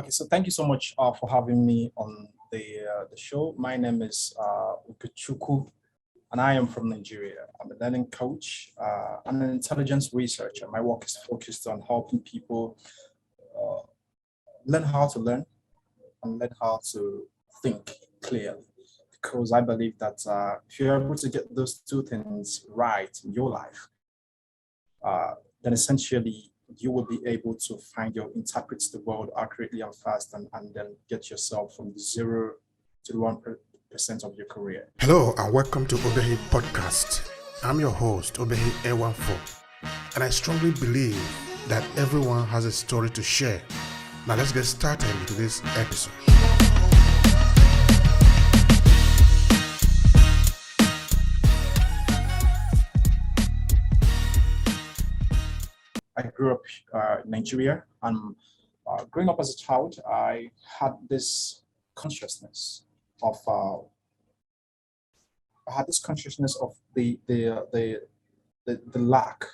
Okay, so thank you so much for having me on the show. My name is Ugo Chukwu, and I am from Nigeria. I'm a learning coach and an intelligence researcher. My work is focused on helping people uh, learn how to learn and learn how to think clearly. Because I believe that if you're able to get those two things right in your life, then essentially you will be able to find your interpret the world accurately and fast and then get yourself from 0 to 1% of your career. Hello and welcome to Obehi podcast. I'm your host, Obehi A14, and I strongly believe that everyone has a story to share. Now let's get started into this episode. I grew up in Nigeria, and growing up as a child, I had this consciousness of the lack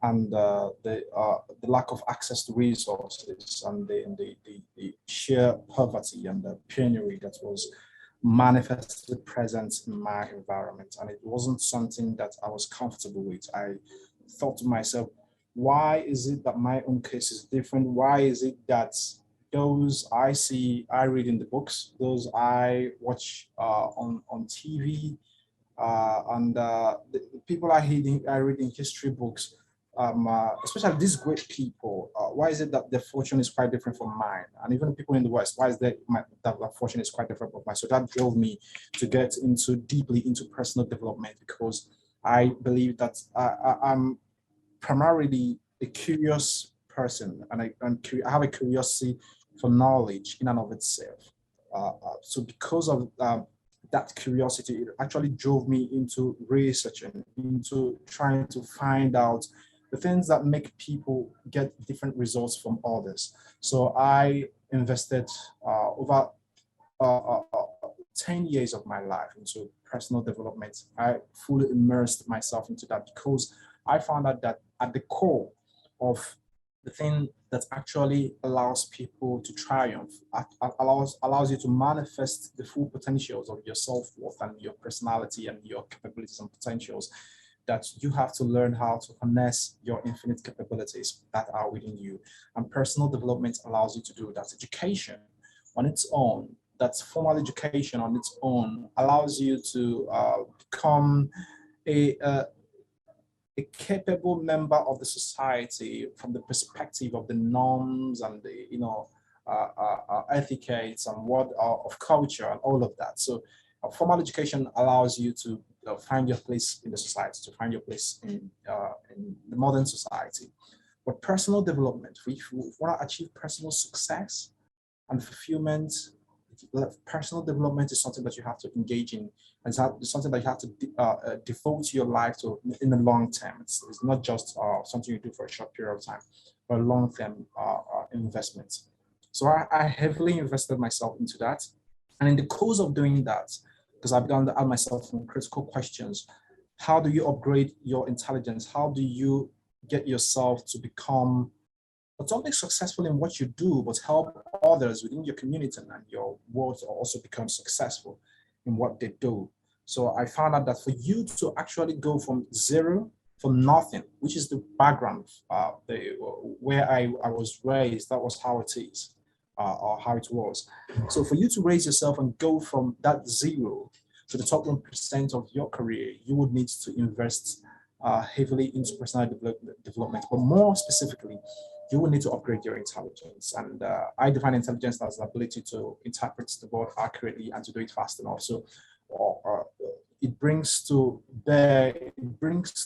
and the lack of access to resources and the sheer poverty and the penury that was manifestly present in my environment. And it wasn't something that I was comfortable with. I thought to myself, why is it that my own case is different? Why is it that those I read in the books, those I watch on TV, and the people I read in history books, especially these great people, why is it that their fortune is quite different from mine? And even people in the West, why is that fortune is quite different from mine? So that drove me to get deeply into personal development, because I believe that I'm primarily a curious person, and I have a curiosity for knowledge in and of itself. So because of that curiosity, it actually drove me into researching, into trying to find out the things that make people get different results from others. So I invested over uh, uh, 10 years of my life into personal development. I fully immersed myself into that because I found out that at the core of the thing that actually allows people to triumph, allows you to manifest the full potentials of your self-worth and your personality and your capabilities and potentials, that you have to learn how to harness your infinite capabilities that are within you. And personal development allows you to do that. Education on its own, that's formal education on its own, allows you to become a, uh, a capable member of the society from the perspective of the norms and the etiquettes and what of culture and all of that. So formal education allows you to find your place in the society, to find your place in the modern society. But personal development, if you want to achieve personal success and fulfillment, personal development is something that you have to engage in, and it's something that you have to devote your life to in the long term. It's not just something you do for a short period of time, but a long-term investment. So I heavily invested myself into that. And in the course of doing that, because I've begun to ask myself some critical questions, how do you upgrade your intelligence? How do you get yourself to become not only successful in what you do, but help others within your community and your world to also become successful in what they do? So I found out that for you to actually go from zero, from nothing, which is the background where I was raised, that was how it is, or how it was. So for you to raise yourself and go from that zero to the top 1% of your career, you would need to invest heavily into personal development, but more specifically, you will need to upgrade your intelligence. And I define intelligence as the ability to interpret the world accurately and to do it fast enough. So it brings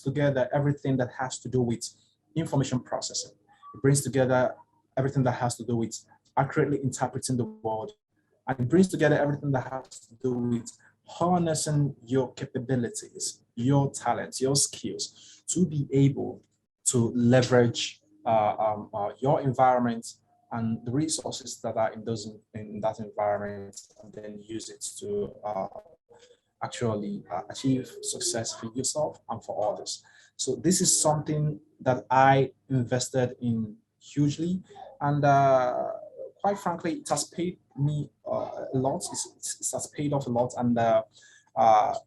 together everything that has to do with information processing. It brings together everything that has to do with accurately interpreting the world. And it brings together everything that has to do with harnessing your capabilities, your talents, your skills to be able to leverage your environment and the resources that are in that environment, and then use it to actually achieve success for yourself and for others. So this is something that I invested in hugely, and quite frankly, it has paid me a lot. It has paid off a lot, and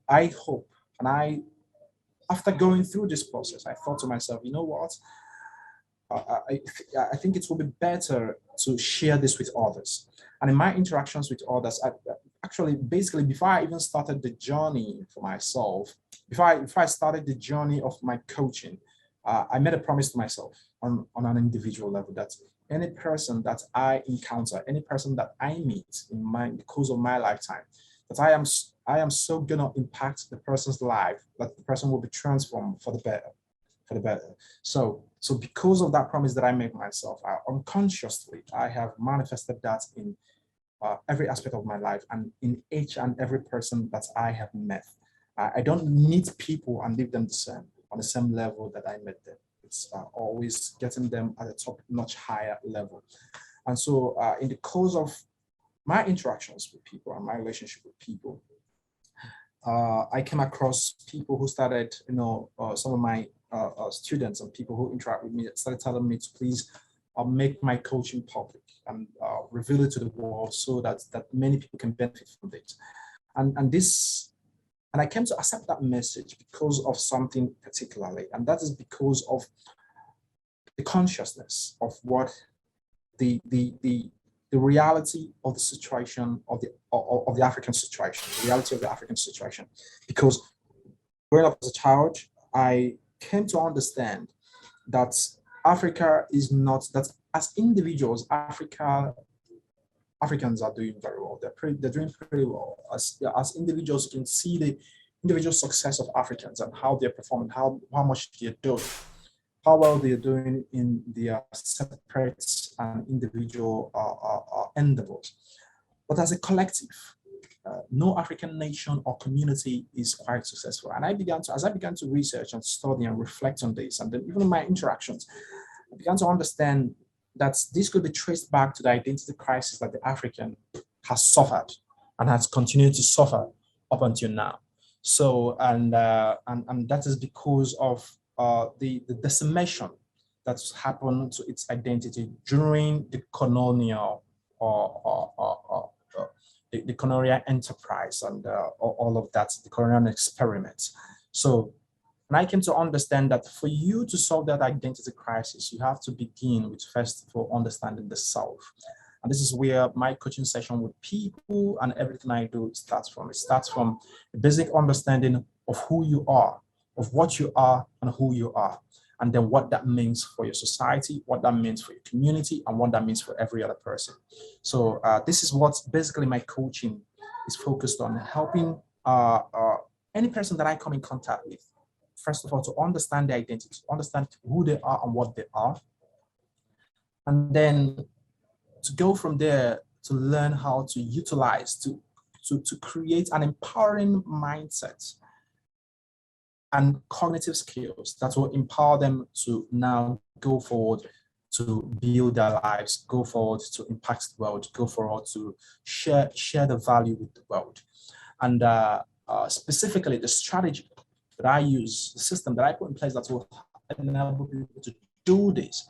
I hope, and after going through this process, I thought to myself, you know what? I think it will be better to share this with others. And in my interactions with others, actually, basically, before I even started the journey for myself, before I started the journey of my coaching, I made a promise to myself on an individual level that any person that I encounter, any person that I meet in the course of my lifetime, that I am so gonna impact the person's life that the person will be transformed for the better. So because of that promise that I made myself, unconsciously, I have manifested that in every aspect of my life and in each and every person that I have met. I don't meet people and leave them on the same level that I met them. It's always getting them at a top-notch higher level. And so in the course of my interactions with people and my relationship with people, I came across people who started, some of my students and people who interact with me started telling me to please make my coaching public and reveal it to the world so that many people can benefit from it. And I came to accept that message because of something particularly, and that is because of the consciousness of what the reality of the situation of the African situation, the reality of the African situation. Because growing up as a child, I came to understand that Africa is not, that as individuals, Africans are doing very well. They're doing pretty well. As individuals, you can see the individual success of Africans and how they're performing, how much they're doing, how well they're doing in their separate and individual endeavors. But as a collective, no African nation or community is quite successful. And as I began to research and study and reflect on this, and then even in my interactions, I began to understand that this could be traced back to the identity crisis that the African has suffered and has continued to suffer up until now. So, and that is because of the decimation that's happened to its identity during the colonial the colonial enterprise and all of that, the colonial experiments. So, and I came to understand that for you to solve that identity crisis, you have to begin with first of all understanding the self. And this is where my coaching session with people and everything I do starts from. It starts from a basic understanding of who you are, of what you are and who you are, and then what that means for your society, what that means for your community, and what that means for every other person. So this is what basically my coaching is focused on, helping any person that I come in contact with, first of all, to understand their identity, to understand who they are and what they are, and then to go from there to learn how to utilize, to create an empowering mindset and cognitive skills that will empower them to now go forward to build their lives, go forward to impact the world, go forward to share the value with the world. And specifically the strategy that I use, the system that I put in place that will enable people to do this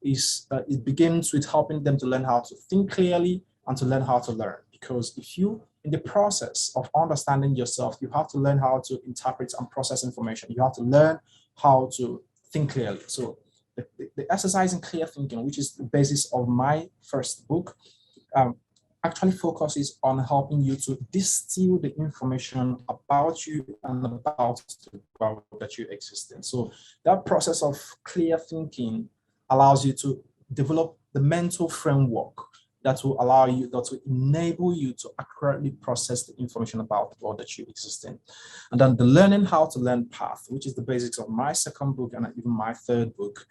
is it begins with helping them to learn how to think clearly and to learn how to learn. Because if you, in the process of understanding yourself, you have to learn how to interpret and process information. You have to learn how to think clearly. So the exercise in clear thinking, which is the basis of my first book, actually focuses on helping you to distill the information about you and about the world that you exist in. So that process of clear thinking allows you to develop the mental framework that will allow you, that will enable you to accurately process the information about the world that you exist in. And then the learning how to learn path, which is the basics of my second book and even my third book,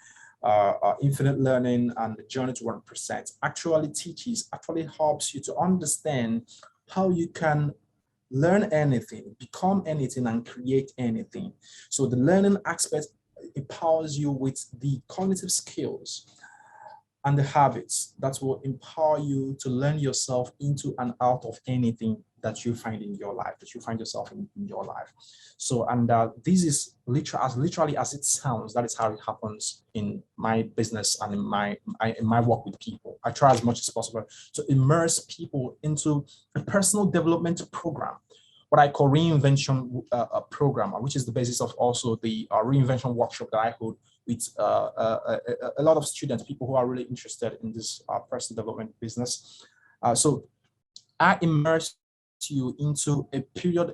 Infinite Learning and the Journey to 1%, actually helps you to understand how you can learn anything, become anything, and create anything. So the learning aspect empowers you with the cognitive skills and the habits that will empower you to learn yourself into and out of anything that you find in your life, that you find yourself in your life. So, and this is literally as it sounds. That is how it happens in my business and in my work with people. I try as much as possible to immerse people into a personal development program, what I call reinvention program, which is the basis of also the reinvention workshop that I hold with a lot of students, people who are really interested in this personal development business. So I immerse you into a period,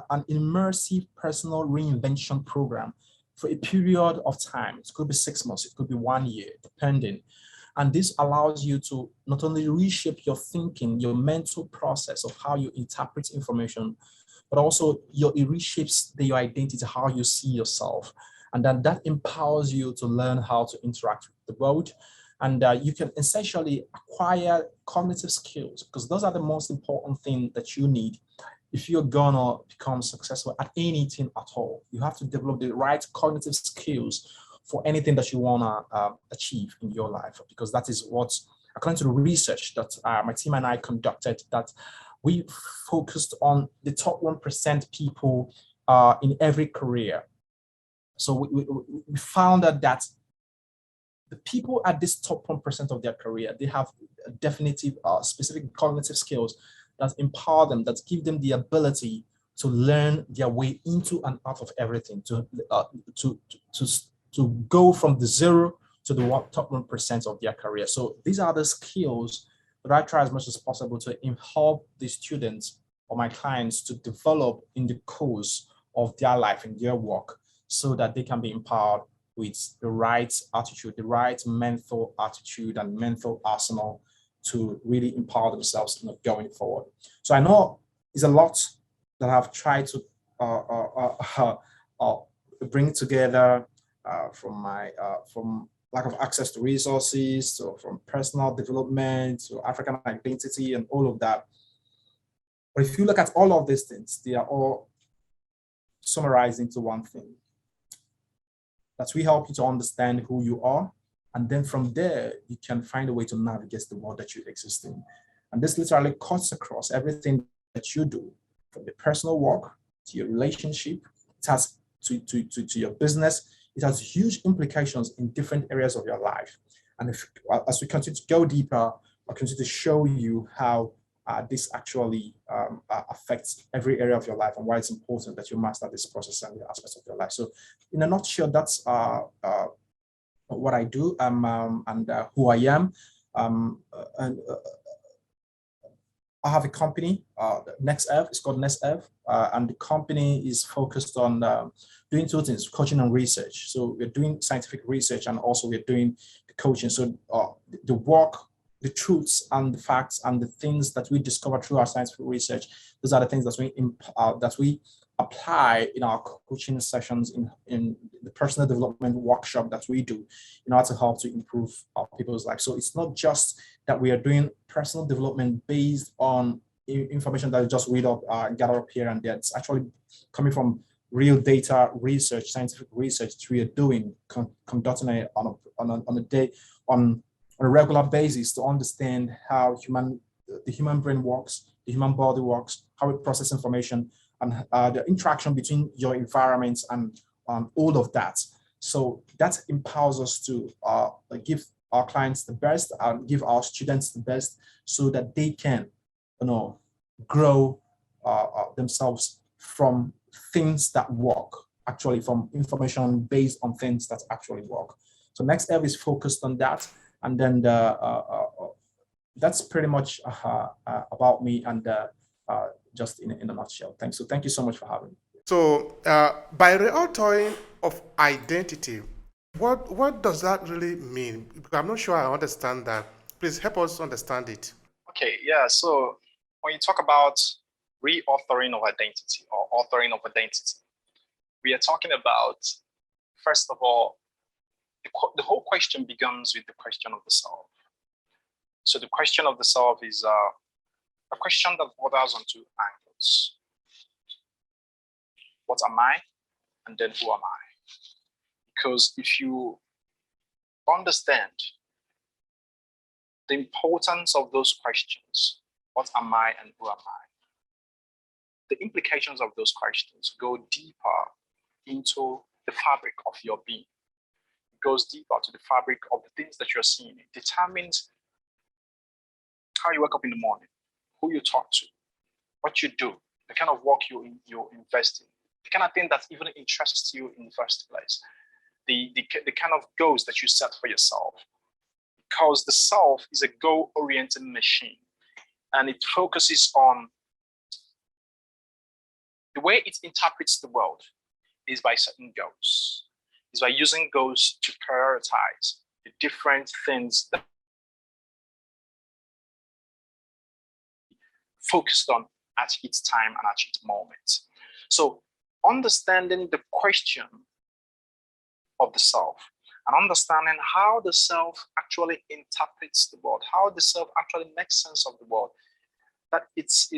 an immersive personal reinvention program for a period of time. It could be 6 months, it could be 1 year, depending. And this allows you to not only reshape your thinking, your mental process of how you interpret information, but also it reshapes your identity, how you see yourself. And then that empowers you to learn how to interact with the world. And you can essentially acquire cognitive skills, because those are the most important thing that you need if you're gonna become successful at anything at all. You have to develop the right cognitive skills for anything that you wanna achieve in your life, because that is what, according to the research that my team and I conducted, that we focused on the top 1% people in every career. So we found that the people at this top 1% of their career, they have definitive specific cognitive skills that empower them, that give them the ability to learn their way into and out of everything, to go from the zero to the top 1% of their career. So these are the skills that I try as much as possible to help the students or my clients to develop in the course of their life and their work, so that they can be empowered with the right attitude, the right mental attitude and mental arsenal to really empower themselves going forward. So I know it's a lot that I've tried to bring together from lack of access to resources, so from personal development to African identity and all of that. But if you look at all of these things, they are all summarized into one thing. That we help you to understand who you are. And then from there, you can find a way to navigate the world that you exist in. And this literally cuts across everything that you do, from your personal work to your relationship, it has to your business. It has huge implications in different areas of your life. And as we continue to go deeper, I'll continue to show you how this actually affects every area of your life and why it's important that you master this process and the aspects of your life. So in a nutshell, that's what I do and who I am. And I have a company, NextEv. It's called NextEv, and the company is focused on doing two things: coaching and research. So we're doing scientific research, and also we're doing the coaching. So the work, the truths, and the facts, and the things that we discover through our scientific research, those are the things that we apply in our coaching sessions, in the personal development workshop that we do in order to help to improve our people's lives. So it's not just that we are doing personal development based on information that you just read up, gather up here and there. It's actually coming from real data research, scientific research that we are doing, conducting it on a regular basis to understand how the human brain works, the human body works, how it processes information, and the interaction between your environments and all of that. So that empowers us to give our clients the best and give our students the best, so that they can, grow themselves from things that work, actually from information based on things that actually work. So NextEv is focused on that, and then that's pretty much about me and just in a nutshell. Thanks. So thank you so much for having me. So by reauthoring of identity, what does that really mean? Because I'm not sure I understand that. Please help us understand it. Okay, yeah. So when you talk about reauthoring of identity or authoring of identity, we are talking about, first of all, the whole question begins with the question of the self. So the question of the self is a question that borders on two angles. What am I? And then who am I? Because if you understand the importance of those questions, what am I and who am I? The implications of those questions go deeper into the fabric of your being. It goes deeper to the fabric of the things that you're seeing. It determines how you wake up in the morning, who you talk to, what you do, the kind of work you invest in, the kind of thing that even interests you in the first place, the kind of goals that you set for yourself. Because the self is a goal-oriented machine, and it focuses on the way it interprets the world is by certain goals. It's by using goals to prioritize the different things that focused on at its time and at its moment. So understanding the question of the self and understanding how the self actually interprets the world, how the self actually makes sense of the world, that it's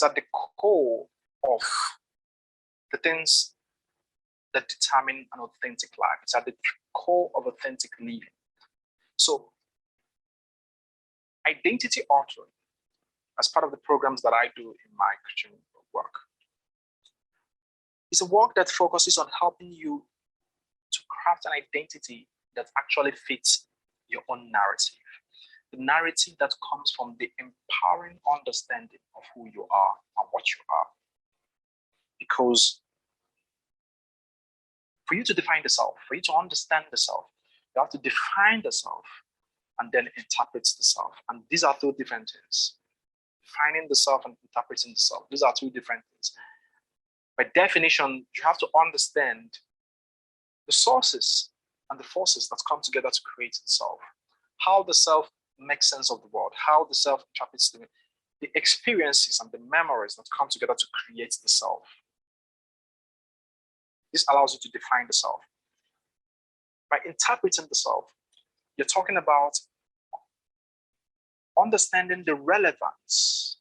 at the core of the things that determine an authentic life. It's at the core of authentic living. So identity authoring, as part of the programs that I do in my coaching work, is a work that focuses on helping you to craft an identity that actually fits your own narrative. The narrative that comes from the empowering understanding of who you are and what you are. Because for you to define the self, for you to understand the self, you have to define the self and then interpret the self. And these are two different things. Defining the self and interpreting the self. These are two different things. By definition, you have to understand the sources and the forces that come together to create the self. How the self makes sense of the world, how the self interprets the experiences and the memories that come together to create the self. This allows you to define the self. By interpreting the self, you're talking about understanding the relevance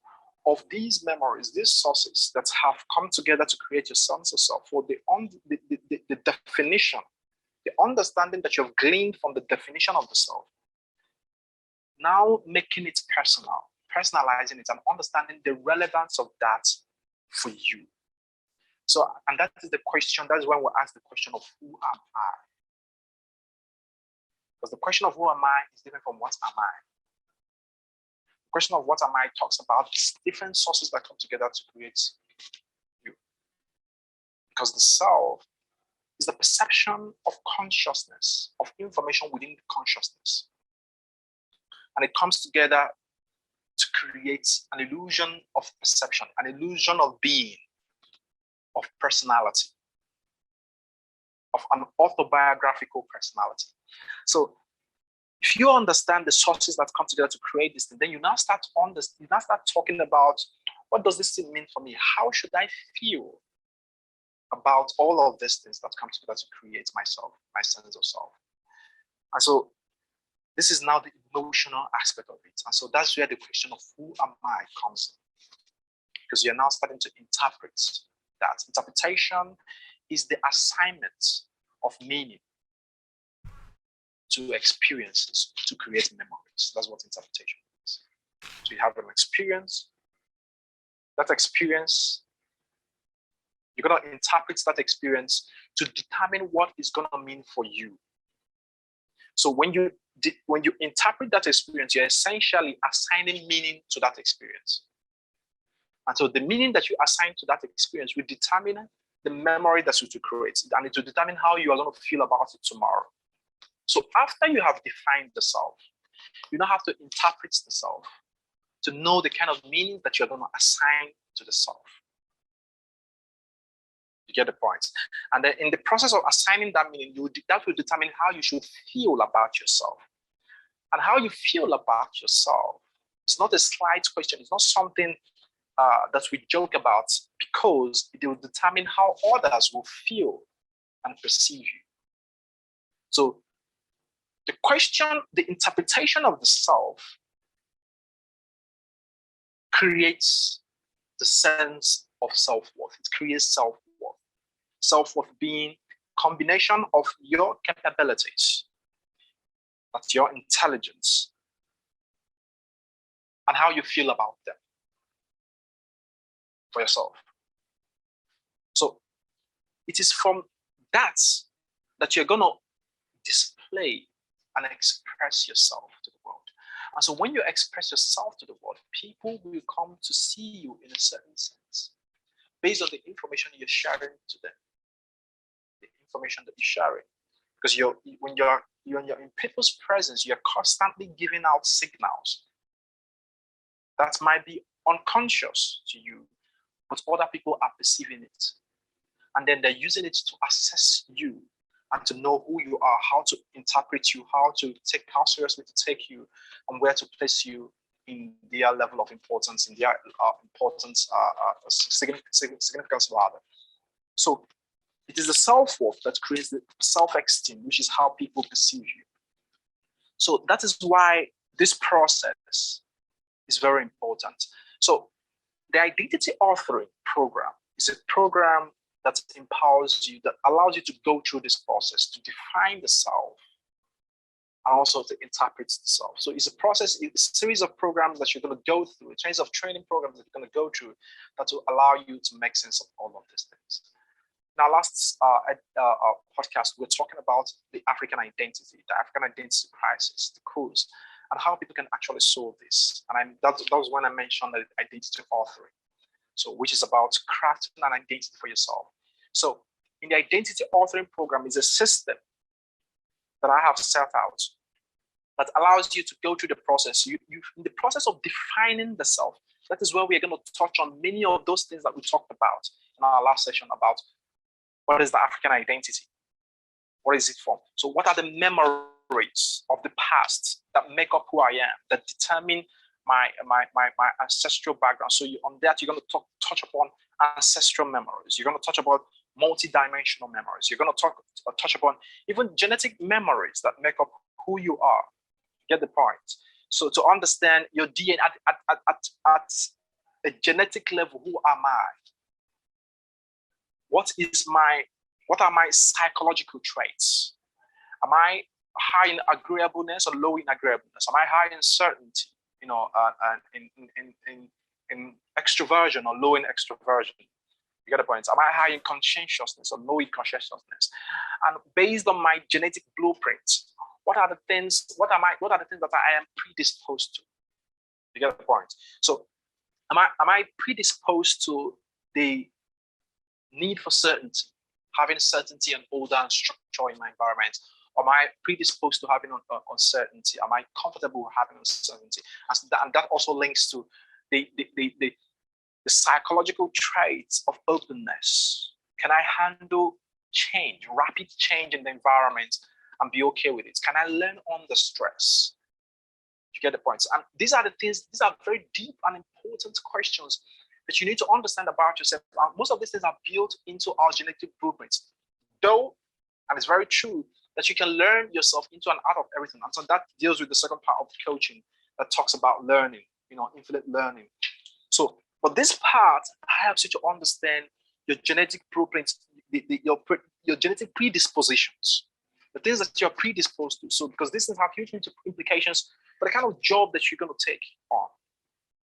of these memories, these sources that have come together to create your sense of self, for the definition, the understanding that you've gleaned from the definition of the self. Now making it personal, personalizing it and understanding the relevance of that for you. So, and that is the question, that is when we ask the question of who am I? Because the question of who am I is different from what am I? The question of what am I talks about different sources that come together to create you. Because the self is the perception of consciousness, of information within the consciousness. And it comes together to create an illusion of perception, an illusion of being, of personality, of an autobiographical personality. So if you understand the sources that come together to create this thing, then you now start talking about, what does this thing mean for me? How should I feel about all of these things that come together to create myself, my sense of self? And so this is now the emotional aspect of it. And so that's where the question of who am I comes in. Because you're now starting to interpret that. Interpretation is the assignment of meaning to experiences to create memories. That's what interpretation is. So you have an experience. That experience, you're going to interpret that experience to determine what it's going to mean for you. So when you interpret that experience, you're essentially assigning meaning to that experience. And so the meaning that you assign to that experience will determine the memory that you will create, and it will determine how you are going to feel about it tomorrow. So after you have defined the self, you now have to interpret the self to know the kind of meaning that you're going to assign to the self. You get the point? And then in the process of assigning that meaning, that will determine how you should feel about yourself. And how you feel about yourself is not a slight question. It's not something that we joke about, because it will determine how others will feel and perceive you. So the question, the interpretation of the self creates the sense of self-worth. It creates self-worth. Self-worth being a combination of your capabilities, that's your intelligence, and how you feel about them for yourself. So it is from that you're going to display and express yourself to the world. And so when you express yourself to the world, people will come to see you in a certain sense based on the information you're sharing to them, the information that you're sharing. Because when you're in people's presence, you're constantly giving out signals that might be unconscious to you, but other people are perceiving it. And then they're using it to assess you and to know who you are, how to interpret you, how seriously to take you, and where to place you in their level of importance, in their significance rather. So it is the self-worth that creates the self-esteem, which is how people perceive you. So that is why this process is very important. So the identity authoring program is a program that empowers you, that allows you to go through this process to define the self and also to interpret the self. So it's a process, it's a series of programs that you're going to go through, a series of training programs that you're going to go through that will allow you to make sense of all of these things. Now, last podcast, we were talking about the African identity crisis, the cause, and how people can actually solve this. And that was when I mentioned the identity authoring. So, which is about crafting an identity for yourself. So, in the identity authoring program is a system that I have set out that allows you to go through the process. You in the process of defining the self. That is where we are going to touch on many of those things that we talked about in our last session about what is the African identity, what is it from. So, what are the memories of the past that make up who I am, that determine my ancestral background. So on that, you're going to touch upon ancestral memories. You're going to touch about multidimensional memories. You're going to touch upon even genetic memories that make up who you are. Get the point? So to understand your DNA at a genetic level, who am I? What are my psychological traits? Am I high in agreeableness or low in agreeableness? Am I high in certainty? In extroversion or low in extroversion. You get the point. Am I high in conscientiousness or low in conscientiousness? And based on my genetic blueprint, what are the things that I am predisposed to? You get the point. So am I predisposed to the need for certainty, having certainty and order and structure in my environment? Am I predisposed to having uncertainty? Am I comfortable with having uncertainty? And that also links to the psychological traits of openness. Can I handle change, rapid change in the environment, and be okay with it? Can I learn under stress? You get the points. And these are very deep and important questions that you need to understand about yourself. And most of these things are built into our genetic blueprints. Though, and it's very true, that you can learn yourself into and out of everything. And so that deals with the second part of coaching that talks about learning, infinite learning. So, but this part helps you to understand your genetic blueprints, your genetic predispositions, the things that you're predisposed to. So, because these things have huge implications for the kind of job that you're going to take on,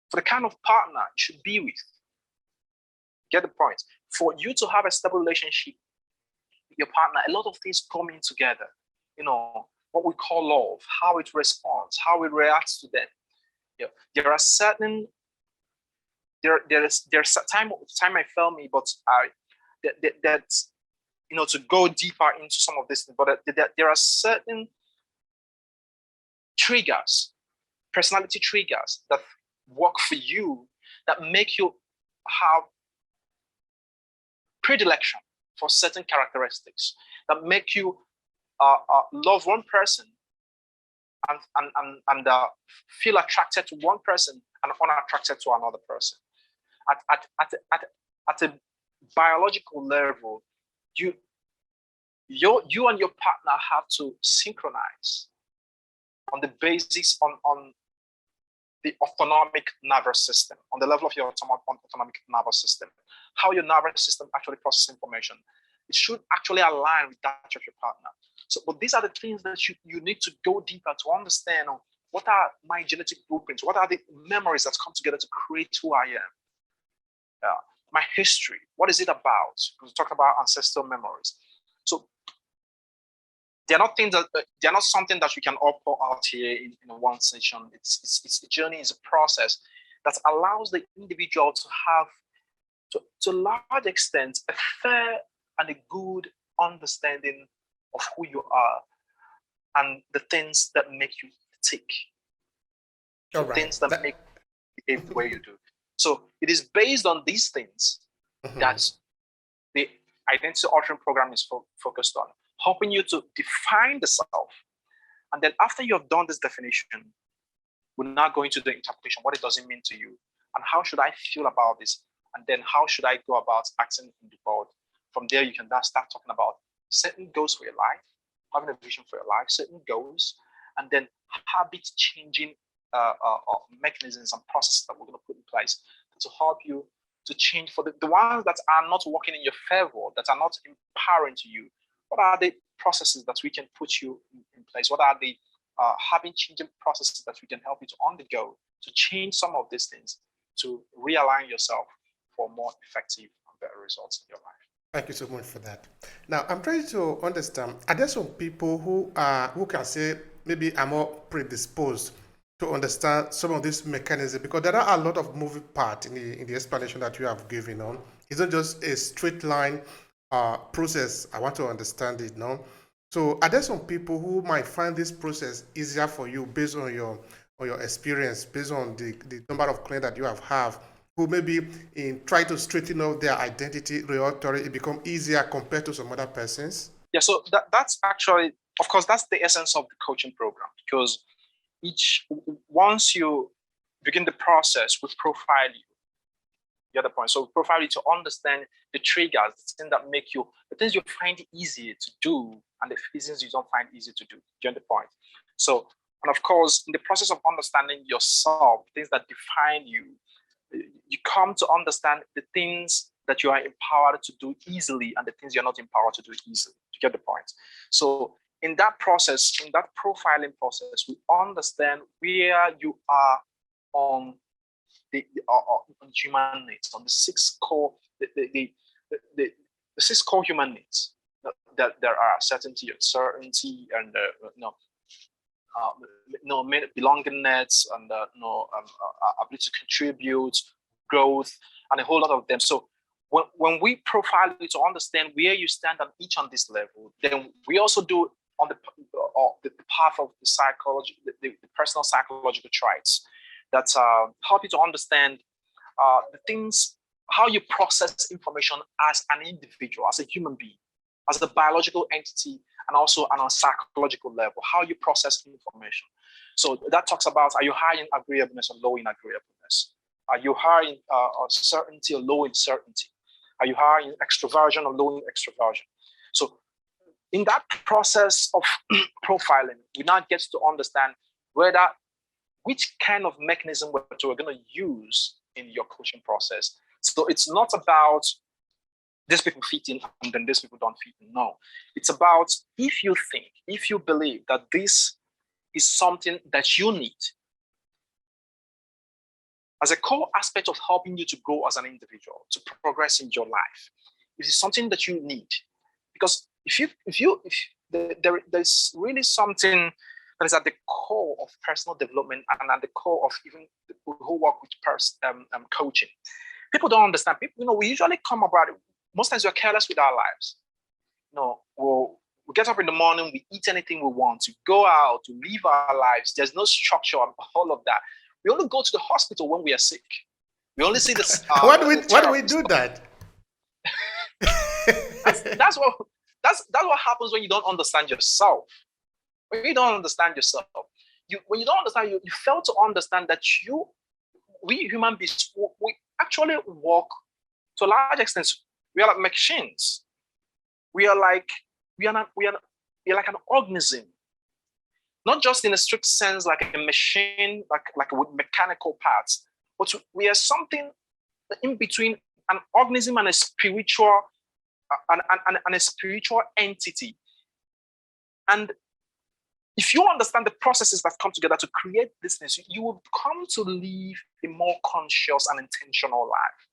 for the kind of partner you should be with. Get the point? For you to have a stable relationship, your partner, a lot of things come in together. What we call love, how it responds, how it reacts to them. There are certain there's time might fail me, but to go deeper into some of this, but there are certain triggers, personality triggers that work for you that make you have predilection for certain characteristics, that make you love one person and feel attracted to one person and unattracted to another person. At a biological level, you and your partner have to synchronize on the basis on the autonomic nervous system, on the level of your autonomic nervous system, how your nervous system actually processes information. It should actually align with that of your partner. So, but these are the things that you need to go deeper to understand What are my genetic blueprints? What are the memories that come together to create who I am? My history, what is it about? We talked about ancestral memories. So they're not things that they're not something that we can all pour out here in one session. It's a journey, it's a process that allows the individual to have, to a large extent, a fair and a good understanding of who you are and the things that make you tick. Things that make you behave the way you do. So it is based on these things that the identity altering program is focused on, helping you to define the self. And then after you have done this definition, we're now going to the interpretation. What it does it mean to you? And how should I feel about this? And then how should I go about acting in the world? From there, you can now start talking about certain goals for your life, having a vision for your life, certain goals, and then habit changing mechanisms and processes that we're going to put in place to help you to change for the ones that are not working in your favor, that are not empowering to you. What are the processes that we can put you in place? What are the habit changing processes that we can help you to undergo to change some of these things, to realign yourself for more effective and better results in your life? Thank you so much for that. Now, I'm trying to understand, are there some people who can say maybe are more predisposed to understand some of this mechanism? Because there are a lot of moving parts in the explanation that you have given on. It's not just a straight line process. I want to understand it, no? So are there some people who might find this process easier for you based on your experience, based on the number of clients that you have, who maybe try to straighten out their identity, it become easier compared to some other persons? Yeah, so that's actually, of course, that's the essence of the coaching program, because once you begin the process, we profile you. The other point, so we profile you to understand the triggers, the things that make you, the things you find easy to do, and the things you don't find easy to do. Do you get the point? So, and of course, in the process of understanding yourself, things that define you, you come to understand the things that you are empowered to do easily and the things you're not empowered to do easily. You get the point? So in that process, in that profiling process, we understand where you are on on human needs, on the six core, the six core human needs. That there are certainty, uncertainty, and belongingness, and ability to contribute, growth, and a whole lot of them. So when we profile you to understand where you stand on each on this level, then we also do on the path of the psychology, the personal psychological traits that help you to understand the things, how you process information as an individual, as a human being, as a biological entity, and also on a psychological level, how you process information. So that talks about, are you high in agreeableness or low in agreeableness? Are you high in certainty or low in certainty? Are you high in extroversion or low in extroversion? So in that process of profiling, we now get to understand which kind of mechanism we're going to use in your coaching process. So it's not about these people fit in and then these people don't fit in. No, it's about if you believe that this is something that you need as a core aspect of helping you to grow as an individual, to progress in your life. It is something that you need, because there's really something that is at the core of personal development and at the core of even people who work with coaching. People don't understand. People, we usually come about it. Most times we're careless with our lives. We get up in the morning, we eat anything we want, to go out, to live our lives. There's no structure and all of that. We only go to the hospital when we are sick. We only see this. Why do we do that? That's what happens when you don't understand yourself. When you don't understand yourself, when you don't understand, you fail to understand that we human beings, we actually work to a large extent. We are like machines. We are like an organism, not just in a strict sense like a machine, like with mechanical parts, but we are something in between an organism and a spiritual and a spiritual entity. And if you understand the processes that come together to create this thing, you will come to live a more conscious and intentional life.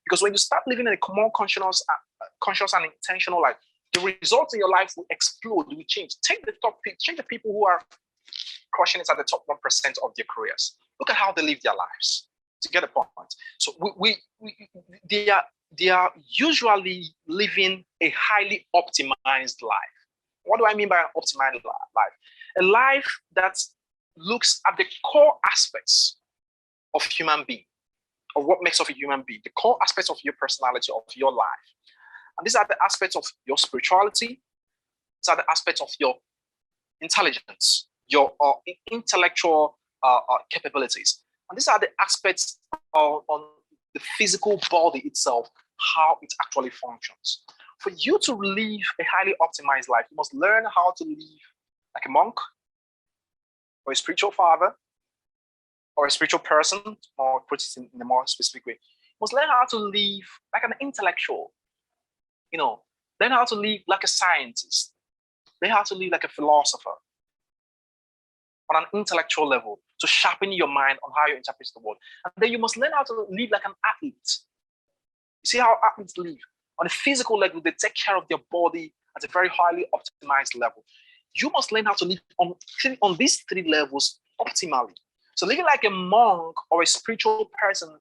Because when you start living in a more conscious and intentional life, the results in your life will explode, will change. Take the people who are crushing it at the top 1% of their careers. Look at how they live their lives. To get a point. So they are usually living a highly optimized life. What do I mean by an optimized life? A life that looks at the core aspects of human being, of what makes of a human being, the core aspects of your personality, of your life. And these are the aspects of your spirituality. These are the aspects of your intelligence, your intellectual capabilities. And these are the aspects on the physical body itself, how it actually functions. For you to live a highly optimized life, you must learn how to live like a monk, or a spiritual father, or a spiritual person, or put it in a more specific way. You must learn how to live like an intellectual, learn how to live like a scientist, learn how to live like a philosopher, on an intellectual level, to sharpen your mind on how you interpret the world. And then you must learn how to live like an athlete. You see how athletes live? On a physical level, they take care of their body at a very highly optimized level. You must learn how to live on these three levels optimally. So living like a monk or a spiritual person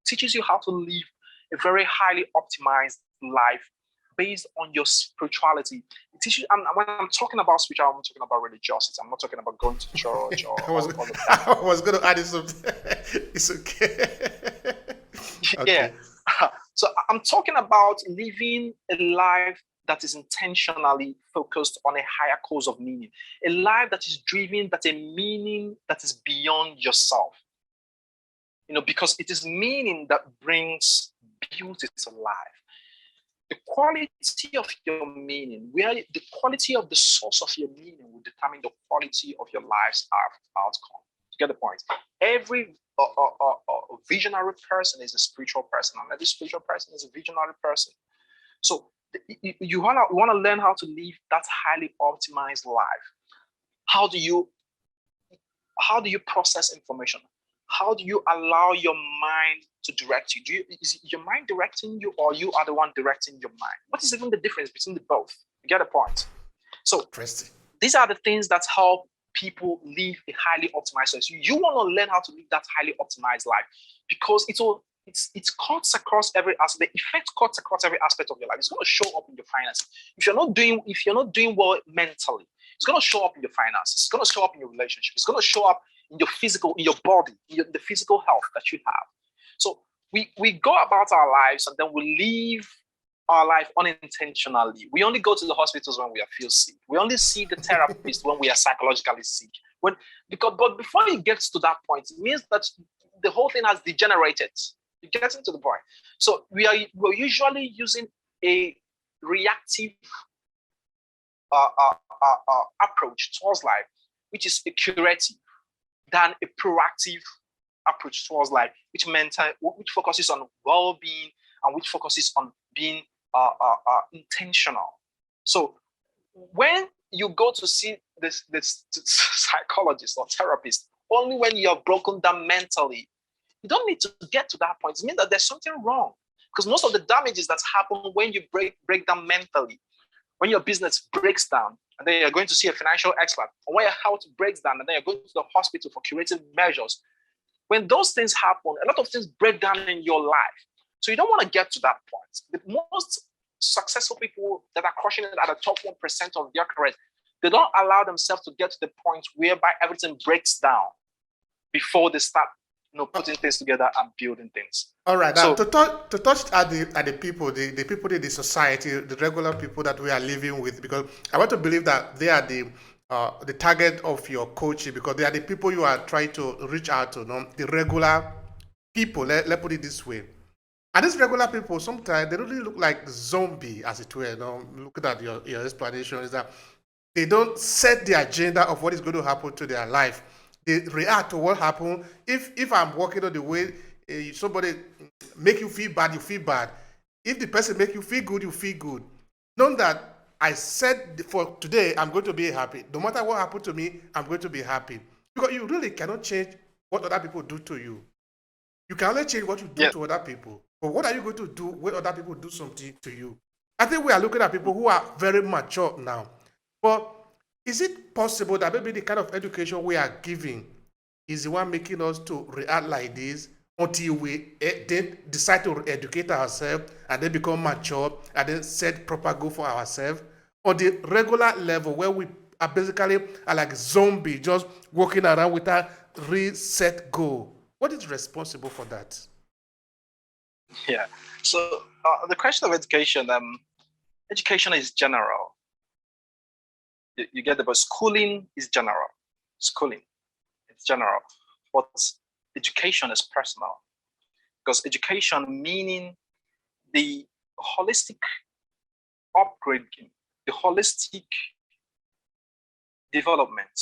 teaches you how to live a very highly optimized life based on your spirituality. It teaches you, and when I'm talking about spiritual, I'm talking about religiosity. I'm not talking about going to church or I was going to add something. It's okay. Yeah. So I'm talking about living a life that is intentionally focused on a higher cause of meaning, a life that is driven, that's a meaning that is beyond yourself. Because it is meaning that brings beauty to life. The quality of your meaning, the quality of the source of your meaning will determine the quality of your life's outcome. You get the point? Every visionary person is a spiritual person, and every spiritual person is a visionary person. So you want to learn how to live that highly optimized life. How do you process information? How do you allow your mind to direct you? Is your mind directing you, or you are the one directing your mind? What is even the difference between the both? You get a point? So these are the things that help people live a highly optimized life. So you want to learn how to live that highly optimized life, because it cuts across every aspect. The effect cuts across every aspect of your life. It's going to show up in your finances. If you're not doing well mentally, it's going to show up in your finances. It's going to show up in your relationship. It's going to show up in your physical, in your body, the physical health that you have. So we go about our lives, and then we live our life unintentionally. We only go to the hospitals when we feel sick. We only see the therapist when we are psychologically sick. But before it gets to that point, it means that the whole thing has degenerated. You get into the point. So we're usually using a reactive approach towards life, which is a curative, than a proactive approach towards life, which focuses on well-being and which focuses on being intentional. So when you go to see this psychologist or therapist, only when you're broken down mentally, you don't need to get to that point. It means that there's something wrong, because most of the damages that happen when you break down mentally, when your business breaks down, and then you're going to see a financial expert, or when your health breaks down, and then you're going to the hospital for curative measures. When those things happen, a lot of things break down in your life. So you don't want to get to that point. The most successful people that are crushing it at the top 1% of their career, they don't allow themselves to get to the point whereby everything breaks down before they start putting things together and building things. All right. Now, to touch at the people, the people in the society, the regular people that we are living with, because I want to believe that they are the target of your coaching, because they are the people you are trying to reach out to, the regular people. Let's put it this way. And these regular people, sometimes they really look like zombie, as it were. Looking at your explanation, is that they don't set the agenda of what is going to happen to their life. They react to what happened. If I'm walking on the way, somebody make you feel bad, you feel bad. If the person make you feel good, you feel good. Knowing that I said for today, I'm going to be happy. No matter what happened to me, I'm going to be happy. Because you really cannot change what other people do to you. You can only change what you do Yeah. to other people. But what are you going to do when other people do something to you? I think we are looking at people who are very mature now. But is it possible that maybe the kind of education we are giving is the one making us to react like this until we then decide to educate ourselves and then become mature and then set proper goal for ourselves? On the regular level where we are basically are like zombie just walking around without reset goal. What is responsible for that? Yeah. So the question of education, education is general. You get it, but schooling is general. Schooling, it's general. But education is personal. Because education meaning the holistic upgrading, the holistic development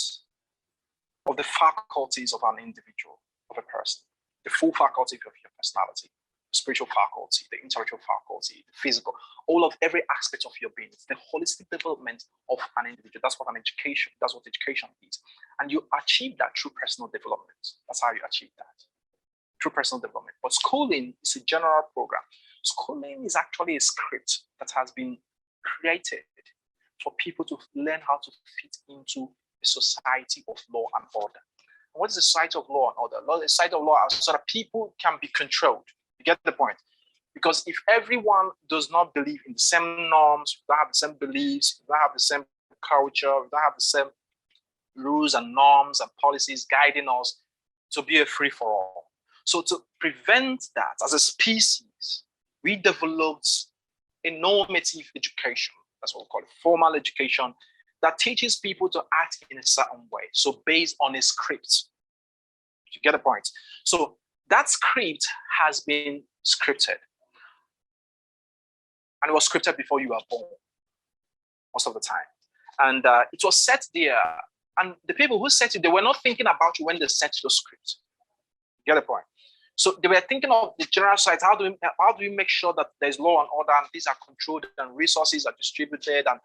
of the faculties of an individual, of a person, the full faculty of your personality, spiritual faculty, the intellectual faculty, the physical, all of every aspect of your being. It's the holistic development of an individual. That's what education is. And you achieve that through personal development. That's how you achieve that, through personal development. But schooling is a general program. Schooling is actually a script that has been created for people to learn how to fit into a society of law and order. And what is a society of law and order? A society of law so that people can be controlled. You get the point? Because if everyone does not believe in the same norms, we don't have the same beliefs, we don't have the same culture, we don't have the same rules and norms and policies guiding us to be a free-for-all. So to prevent that, as a species, we developed a normative education. That's what we call it, formal education, that teaches people to act in a certain way. So based on a script. You get the point? So that script has been scripted. And it was scripted before you were born, most of the time. And it was set there. And the people who set it, they were not thinking about you when they set the script. You get the point? So they were thinking of the general side. How do we make sure that there's law and order and these are controlled and resources are distributed? And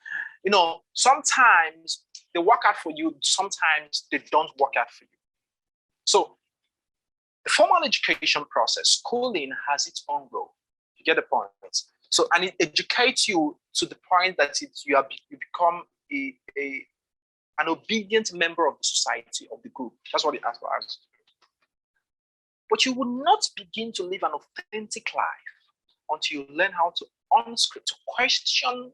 sometimes they work out for you, sometimes they don't work out for you. So the formal education process, schooling, has its own role. You get the point? So, and it educates you to the point that you become an obedient member of the society, of the group. That's what it asks for us. But you will not begin to live an authentic life until you learn how to unscript, to question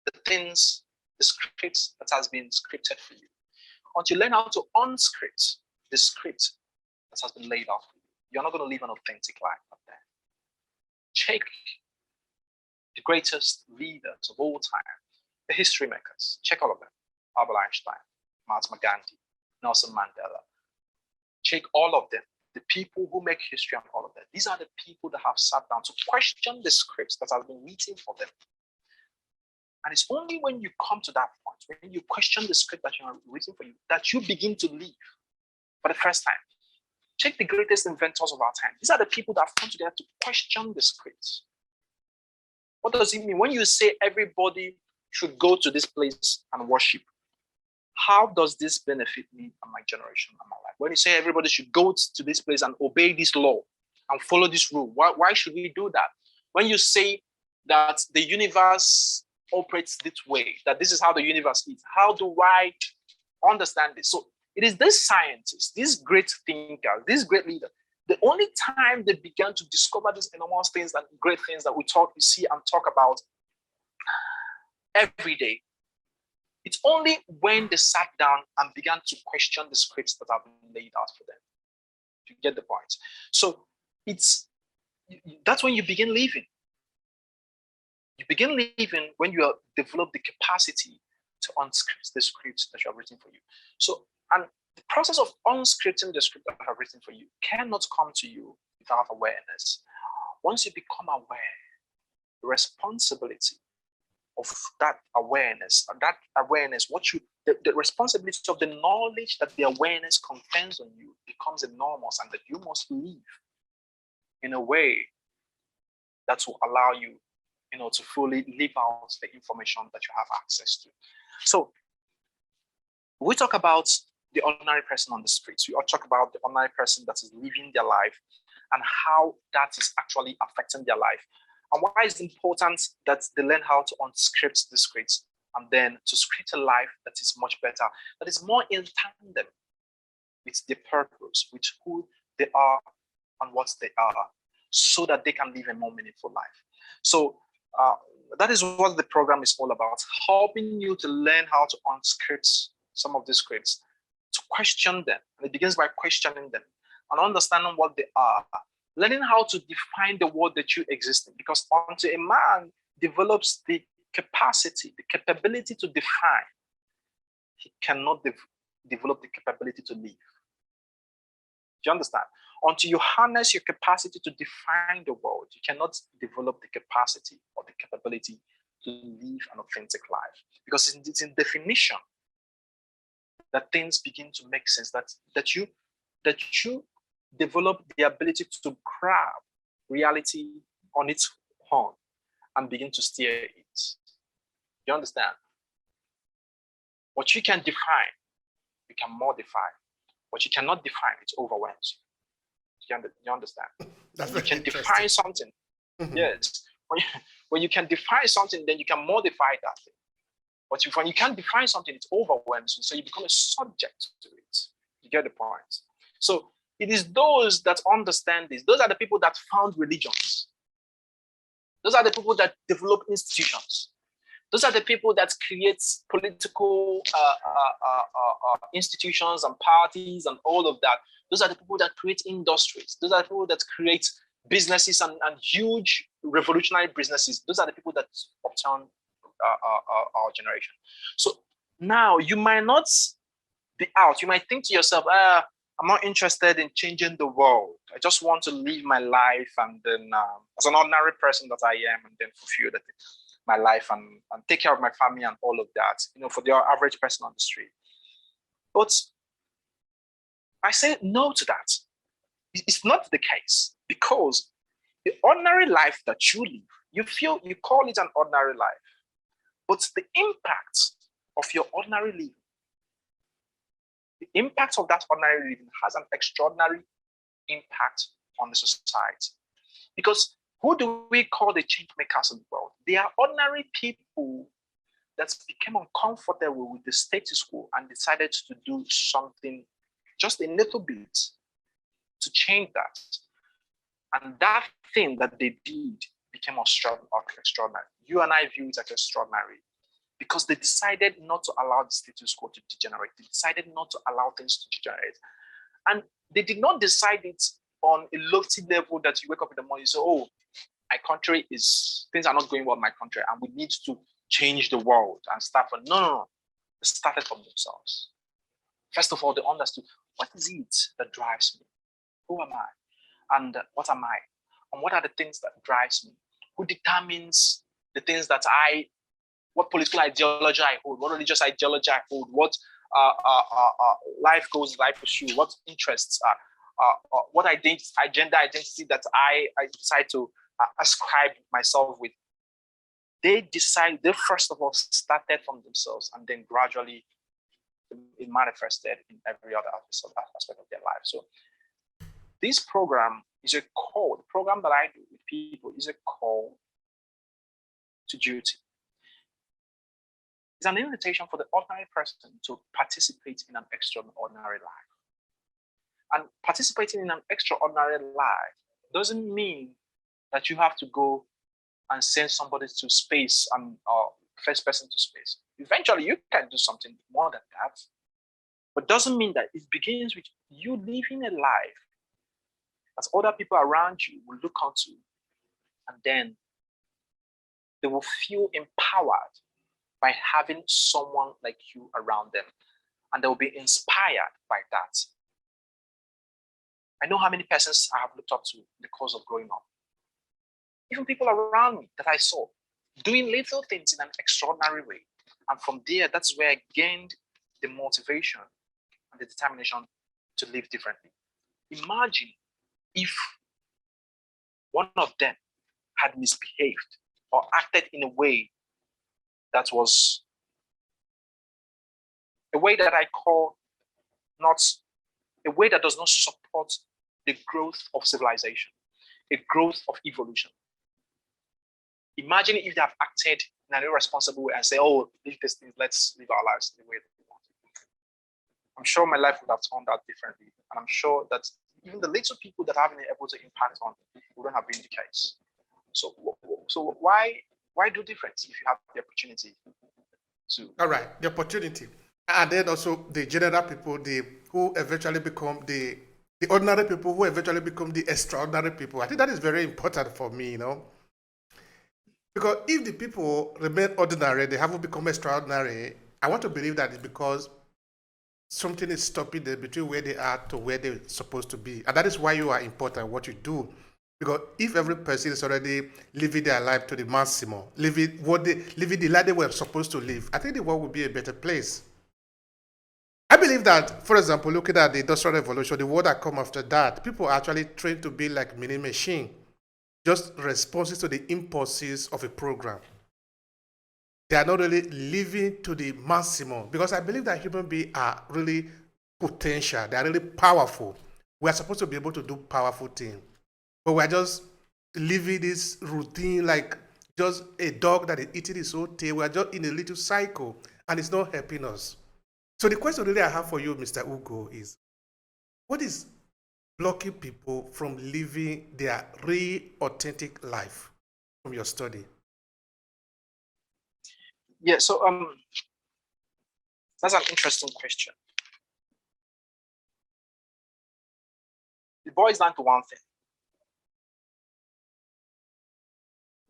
the things, the scripts that has been scripted for you. Until you learn how to unscript the script that has been laid out for you. You're not going to live an authentic life like that. Check the greatest leaders of all time, the history makers. Check all of them. Albert Einstein, Mahatma Gandhi, Nelson Mandela. Check all of them. The people who make history and all of that. These are the people that have sat down to question the scripts that have been written for them. And it's only when you come to that point, when you question the script that you are written for you, that you begin to live for the first time. Check the greatest inventors of our time. These are the people that have come together to question the scripts. What does it mean? When you say everybody should go to this place and worship, how does this benefit me and my generation and my life? When you say everybody should go to this place and obey this law and follow this rule, why should we do that? When you say that the universe operates this way, that this is how the universe is, how do I understand this? So it is these scientists, these great thinkers, these great leaders, the only time they began to discover these enormous things and great things that we see and talk about every day, it's only when they sat down and began to question the scripts that have been laid out for them. You get the point? So that's when you begin living. You begin living when you have developed the capacity to unscript the scripts that you have written for you. So, and the process of unscripting the script that I have written for you cannot come to you without awareness. Once you become aware, the responsibility of that awareness, the responsibility of the knowledge that the awareness confers on you becomes enormous, and that you must live in a way that will allow you to fully live out the information that you have access to. So we talk about the ordinary person on the streets. We all talk about the ordinary person that is living their life and how that is actually affecting their life. And why it's important that they learn how to unscript the scripts and then to script a life that is much better, that is more in tandem with their purpose, with who they are and what they are, so that they can live a more meaningful life. So that is what the program is all about, helping you to learn how to unscript some of the scripts, to question them. And it begins by questioning them and understanding what they are, learning how to define the world that you exist in. Because until a man develops the capacity, the capability to define, he cannot develop the capability to live. Do you understand? Until you harness your capacity to define the world, you cannot develop the capacity or the capability to live an authentic life. Because it's in definition that things begin to make sense, that you develop the ability to grab reality on its own and begin to steer it. You understand? What you can define, you can modify. What you cannot define, it overwhelms you. You understand? That's you can define something. Mm-hmm. Yes. When you can define something, then you can modify that thing. But when you can't define something, it overwhelms you. So you become a subject to it. You get the point? So it is those that understand this. Those are the people that found religions. Those are the people that develop institutions. Those are the people that create political institutions and parties and all of that. Those are the people that create industries. Those are the people that create businesses and huge revolutionary businesses. Those are the people that upturn our generation. So now you might not be out. You might think to yourself, I'm not interested in changing the world. I just want to live my life and then as an ordinary person that I am, and then fulfill my life and take care of my family and all of that, for the average person on the street. But I say no to that. It's not the case, because the ordinary life that you live, you call it an ordinary life, but the impact of your ordinary living, the impact of that ordinary living has an extraordinary impact on the society. Because who do we call the change makers in the world? They are ordinary people that became uncomfortable with the status quo and decided to do something just a little bit to change that. And that thing that they did became extraordinary. You and I view it as extraordinary because they decided not to allow the status quo to degenerate. They decided not to allow things to degenerate. And they did not decide it on a lofty level that you wake up in the morning and say, oh, my country things are not going well in my country and we need to change the world and start from, no. They started from themselves. First of all, they understood, what is it that drives me? Who am I? And what am I? And what are the things that drives me? Who determines the things that what political ideology I hold, what religious ideology I hold, what life goals that I pursue, what interests what gender identity that I decide to ascribe myself with. They first of all started from themselves, and then gradually it manifested in every other aspect of their life. So this program is a call. The program that I do with people is a call to duty. It's an invitation for the ordinary person to participate in an extraordinary life. And participating in an extraordinary life doesn't mean that you have to go and send somebody to space and first person to space. Eventually, you can do something more than that. But doesn't mean that it begins with you living a life that other people around you will look onto, and then they will feel empowered by having someone like you around them, and they will be inspired by that. I know how many persons I have looked up to in the course of growing up. Even people around me that I saw doing little things in an extraordinary way. And from there, that's where I gained the motivation and the determination to live differently. Imagine if one of them had misbehaved or acted in a way that was a way that I call not a way that does not support the growth of civilization, a growth of evolution. Imagine if they have acted in an irresponsible way and say, oh, leave this thing, let's live our lives the way we want. I'm sure my life would have turned out differently. And I'm sure that even the little people that I've been able to impact on wouldn't have been the case. So why do different if you have the opportunity to? All right, the opportunity. And then also the general people, who eventually become the ordinary people who eventually become the extraordinary people. I think that is very important for me, Because if the people remain ordinary, they haven't become extraordinary, I want to believe that it's because something is stopping them between where they are to where they're supposed to be. And that is why you are important, what you do. Because if every person is already living their life to the maximum, living the life they were supposed to live, I think the world will be a better place. I believe that, for example, looking at the Industrial Revolution, the world that come after that, people are actually trained to be like mini machine, just responses to the impulses of a program. They are not really living to the maximum, because I believe that human beings are really potential. They are really powerful. We are supposed to be able to do powerful things, but we are just living this routine like just a dog that is eating its own tail. We are just in a little cycle, and it's not helping us. So the question really I have for you, Mr. Ugo, is what is blocking people from living their real, authentic life from your study? Yeah, so that's an interesting question. It boils down to one thing.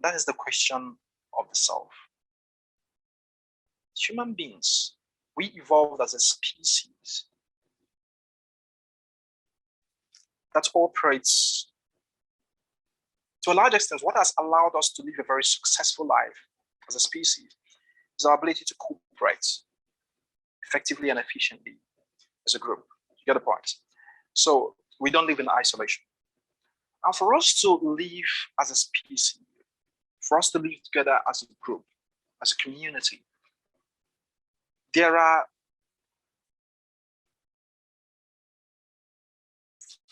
That is the question of the self. Human beings, we evolved as a species that operates, to a large extent, what has allowed us to live a very successful life as a species is our ability to cooperate effectively and efficiently as a group. You get the point? So we don't live in isolation. And for us to live as a species, for us to live together as a group, as a community, there are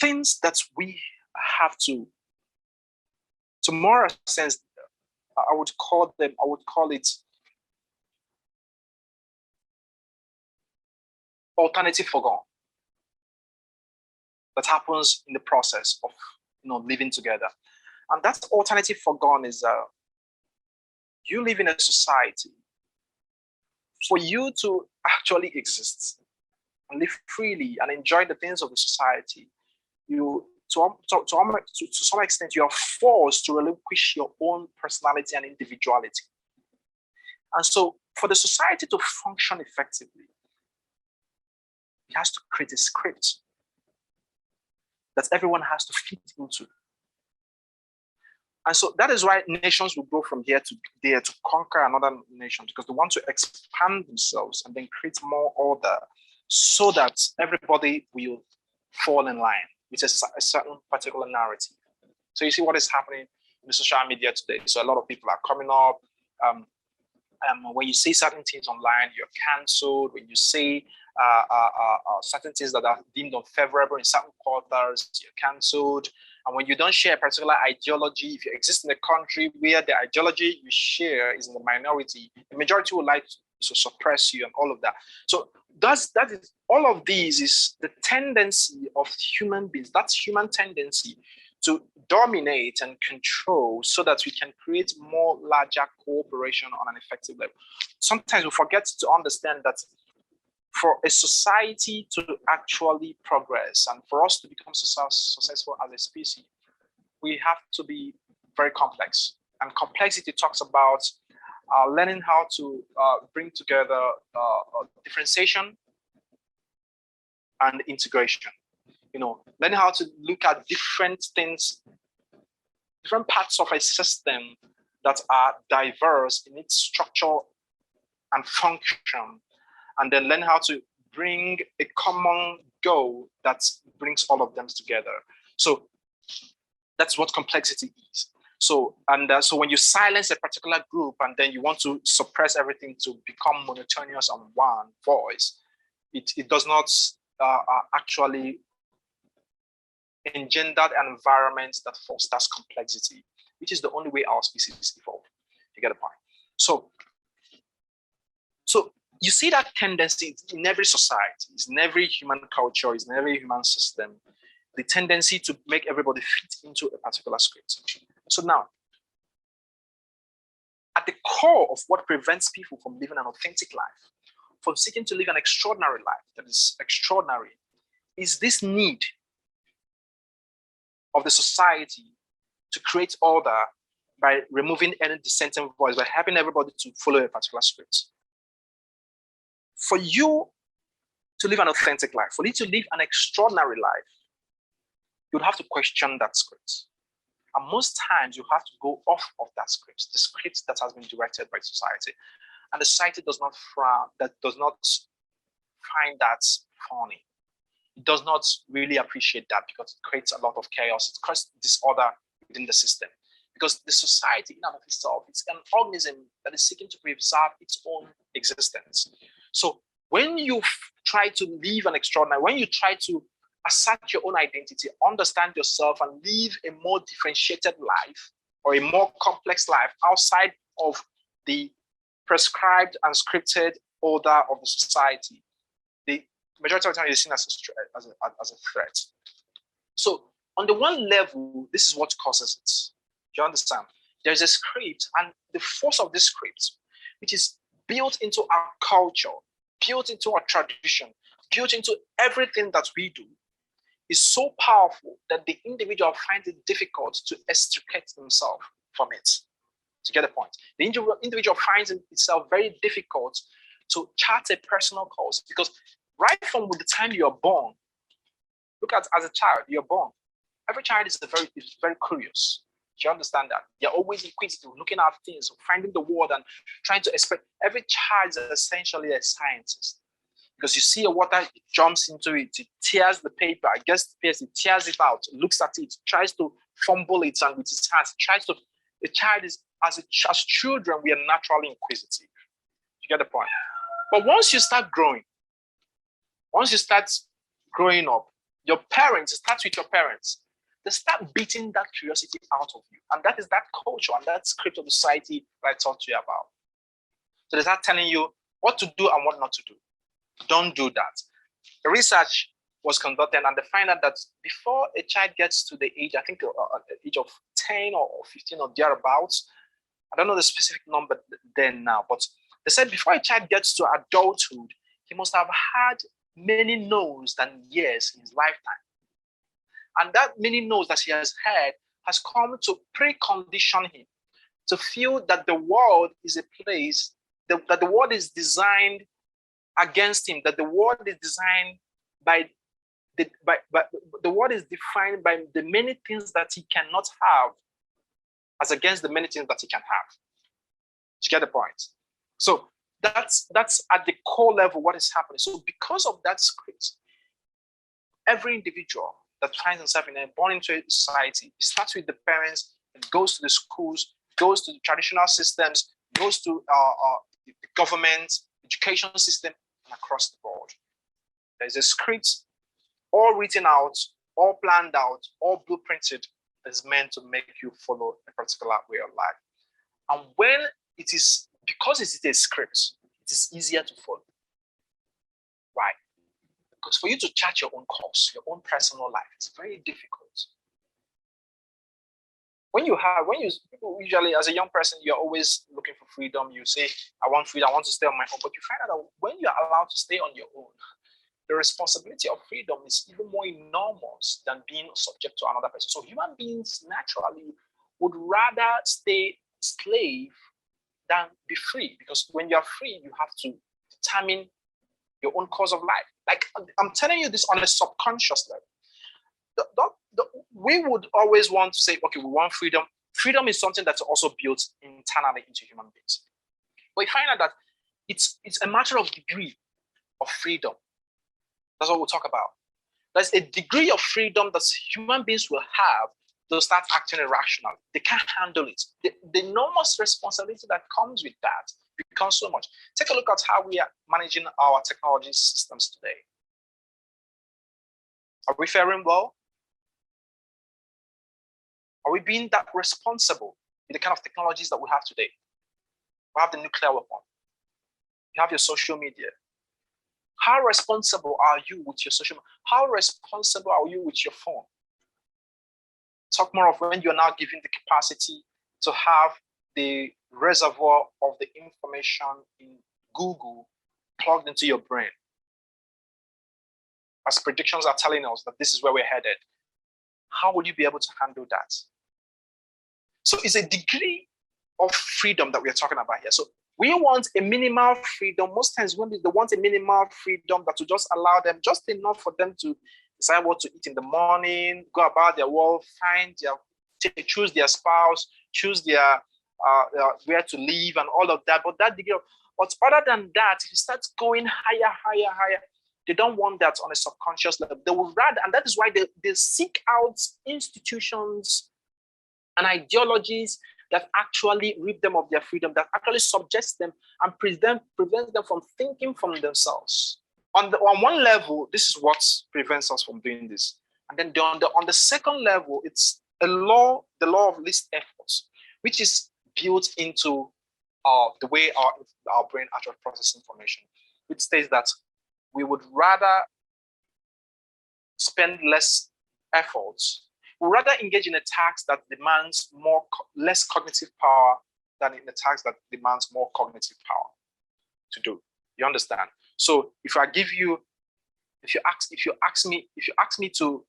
things that we have to more sense, I would call it alternative forgone that happens in the process of living together. And that alternative forgone is you live in a society. For you to actually exist and live freely and enjoy the things of the society, you to some extent you are forced to relinquish your own personality and individuality. And so for the society to function effectively, it has to create a script that everyone has to fit into. And so that is why nations will go from here to there to conquer another nation, because they want to expand themselves and then create more order so that everybody will fall in line with a certain particular narrative. So you see what is happening in the social media today. So a lot of people are coming up. When you say certain things online, you're cancelled. When you say certain things that are deemed unfavorable in certain quarters, you're cancelled. And when you don't share a particular ideology, if you exist in a country where the ideology you share is in the minority, the majority will like to suppress you and all of that. So that is all of these is the tendency of human beings. That's human tendency to dominate and control so that we can create more larger cooperation on an effective level. Sometimes we forget to understand that for a society to actually progress and for us to become successful as a species, we have to be very complex. And complexity talks about learning how to bring together differentiation and integration. Learning how to look at different things, different parts of a system that are diverse in its structure and function, and then learn how to bring a common goal that brings all of them together. So that's what complexity is. So so when you silence a particular group and then you want to suppress everything to become monotonous on one voice, it does not actually engender an environment that fosters complexity, which is the only way our species evolve. You get the point? So you see that tendency in every society, it's in every human culture, it's in every human system, the tendency to make everybody fit into a particular script. So now, at the core of what prevents people from living an authentic life, from seeking to live an extraordinary life that is extraordinary, is this need of the society to create order by removing any dissenting voice, by helping everybody to follow a particular script. For you to live an authentic life, for you to live an extraordinary life, you'd have to question that script. And most times you have to go off of that script, the script that has been directed by society. And the society does not frown, that does not find that funny. It does not really appreciate that because it creates a lot of chaos. It creates disorder within the system. Because the society in and of itself, it's an organism that is seeking to preserve its own existence. So when you try to live an extraordinary, when you try to assert your own identity, understand yourself, and live a more differentiated life or a more complex life outside of the prescribed and scripted order of the society, the majority of the time is seen as a threat. So on the one level, this is what causes it. Do you understand? There's a script, and the force of this script, which is built into our culture, built into our tradition, built into everything that we do, is so powerful that the individual finds it difficult to extricate himself from it. To get the point, the individual finds itself very difficult to chart a personal course, because right from the time you're born, look at as a child, you're born. Every child is very curious. Do you understand that? They're always inquisitive, looking at things, finding the world and trying to express. Every child is essentially a scientist. Because you see a water, it jumps into it, it tears the paper, gets the paper, it tears it out, looks at it, tries to fumble it, and with its hands, tries to. The child is, as children, we are naturally inquisitive. You get the point? But once you start growing up, your parents, it starts with your parents. They start beating that curiosity out of you. And that is that culture and that script of the society that I talked to you about. So they start telling you what to do and what not to do. Don't do that. The research was conducted, and they find out that before a child gets to the age, I think age of 10 or 15 or thereabouts, I don't know the specific number then now, but they said before a child gets to adulthood, he must have had many no's than yes in his lifetime. And that many no's that he has had has come to precondition him to feel that the world is a place, that the world is designed against him, that the world is designed by the world is defined by the many things that he cannot have as against the many things that he can have. You get the point? So that's at the core level what is happening. So because of that script, every individual that finds himself born into a society, it starts with the parents, it goes to the schools, goes to the traditional systems, goes to the government, education system, and across the board. There's a script all written out, all planned out, all blueprinted that is meant to make you follow a particular way of life. And when it is, because it is a script, it is easier to follow. Why? Because for you to chart your own course, your own personal life, it's very difficult. People usually, as a young person, you're always looking for freedom. You say, I want freedom, I want to stay on my own. But you find out that when you're allowed to stay on your own, the responsibility of freedom is even more enormous than being subject to another person. So human beings naturally would rather stay slave than be free, because when you're free, you have to determine your own course of life. Like, I'm telling you this on a subconscious level. We would always want to say, okay, we want freedom. Freedom is something that's also built internally into human beings. But you find out that it's a matter of degree of freedom. That's what we'll talk about. There's a degree of freedom that human beings will have they'll start acting irrationally. They can't handle it. The enormous responsibility that comes with that becomes so much. Take a look at how we are managing our technology systems today. Are we faring well? Are we being that responsible with the kind of technologies that we have today? We have the nuclear weapon. You have your social media. How responsible are you with your social media? How responsible are you with your phone? Talk more of when you're now given the capacity to have the reservoir of the information in Google plugged into your brain. As predictions are telling us that this is where we're headed, how will you be able to handle that? So it's a degree of freedom that we're talking about here. So we want a minimal freedom. Most times when they want a minimal freedom that will just allow them just enough for them to decide what to eat in the morning, go about their world, choose their spouse, choose their where to live and all of that. But that degree of, but other than that, if it starts going higher, they don't want that on a subconscious level. They will rather, and that is why they seek out institutions and ideologies that actually rip them of their freedom, that actually subjects them and prevents them from thinking from themselves. On one level, this is what prevents us from doing this. And then on the second level, it's the law of least efforts, which is built into the way our brain actually processes information, which states that we would rather spend less efforts. We rather engage in a task that demands less cognitive power than in a task that demands more cognitive power to do. You understand? So if you ask me to,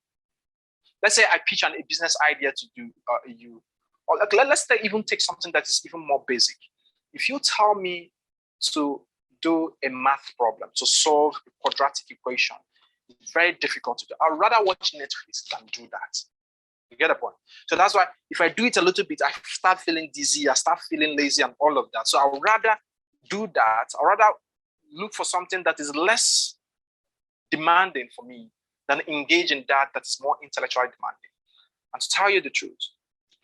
let's say I pitch a business idea to do or let's even take something that is even more basic. If you tell me to do a math problem, to solve a quadratic equation, it's very difficult to do. I'd rather watch Netflix than do that. You get the point? So that's why if I do it a little bit, I start feeling dizzy, I start feeling lazy and all of that. So I would rather do that. I'd rather look for something that is less demanding for me than engage in that is more intellectually demanding. And to tell you the truth,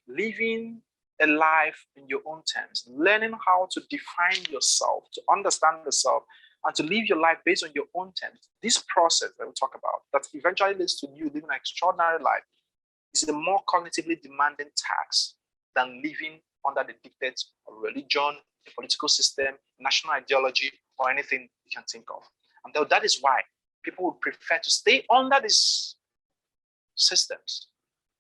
living a life in your own terms, learning how to define yourself, to understand yourself, and to live your life based on your own terms, this process that we talk about, that eventually leads to you living an extraordinary life, is a more cognitively demanding task than living under the dictates of religion, a political system, national ideology, or anything you can think of. And that is why people would prefer to stay under these systems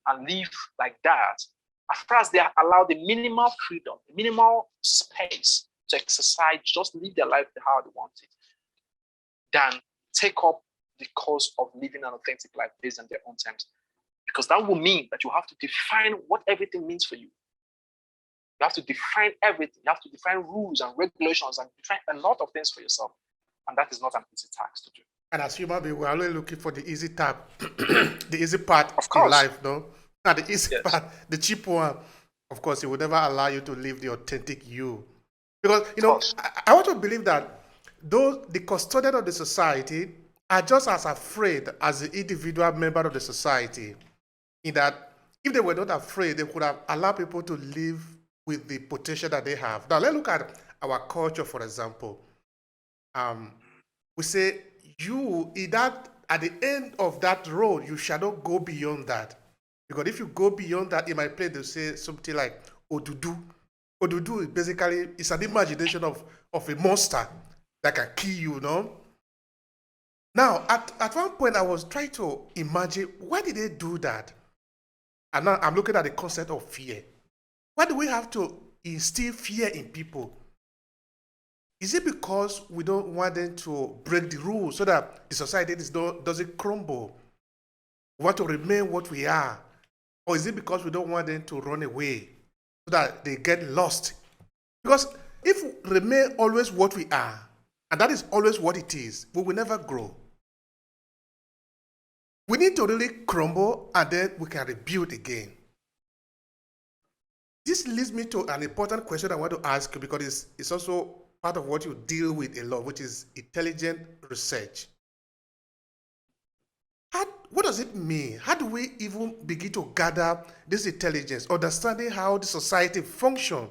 and live like that, as far as they are allowed the minimal freedom, the minimal space to exercise, just live their life how they want it, than take up the course of living an authentic life based on their own terms. Because that will mean that you have to define what everything means for you. You have to define everything. You have to define rules and regulations and define a lot of things for yourself. And that is not an easy task to do. And as human beings, we're only looking for the easy tap, the easy part in life, no? Not the easy part, the cheap one. Of course, it will never allow you to live the authentic you. Because, I want to believe that those, the custodian of the society, are just as afraid as the individual member of the society. In that, if they were not afraid, they would have allowed people to live with the potential that they have. Now, let's look at our culture, for example. We say, at the end of that road, you shall not go beyond that. Because if you go beyond that, in my place, they'll say something like Odudu. Odudu is basically, it's an imagination of a monster that can kill you, no? Now, at one point, I was trying to imagine, why did they do that? And now I'm looking at the concept of fear. Why do we have to instill fear in people? Is it because we don't want them to break the rules so that the society doesn't crumble? We want to remain what we are? Or is it because we don't want them to run away so that they get lost? Because if we remain always what we are, and that is always what it is, we will never grow. We need to really crumble and then we can rebuild again. This leads me to an important question I want to ask you, because it's also part of what you deal with a lot, which is intelligent research. What does it mean? How do we even begin to gather this intelligence, understanding how the society functions?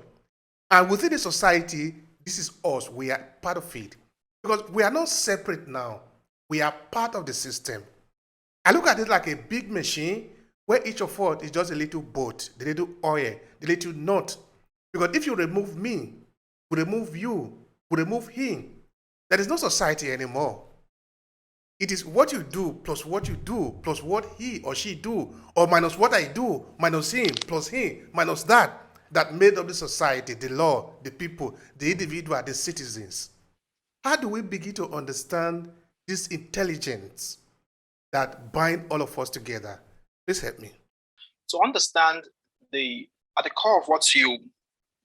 And within the society, this is us. We are part of it. Because we are not separate now. We are part of the system. I look at it like a big machine where each of us is just a little boat, the little oil, the little nut. Because if you remove me, we remove you, we remove him, there is no society anymore. It is what you do plus what you do plus what he or she do, or minus what I do minus him plus him minus that made up the society, the law, the people, the individual, the citizens. How do we begin to understand this intelligence that bind all of us together? Please help me. To understand at the core of the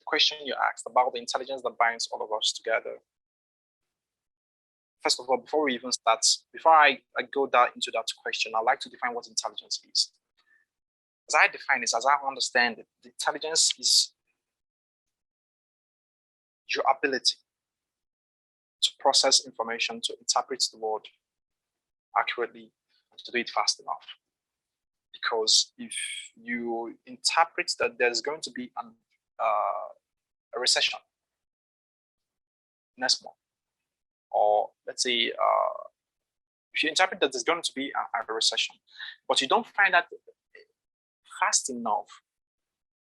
question you asked about the intelligence that binds all of us together. First of all, before we even start, before I go down into that question, I'd like to define what intelligence is. As I define it, as I understand it, the intelligence is your ability to process information, to interpret the world accurately, and to do it fast enough. Because if you interpret that there's going to be a recession next month, or let's say if you interpret that there's going to be a recession, but you don't find that fast enough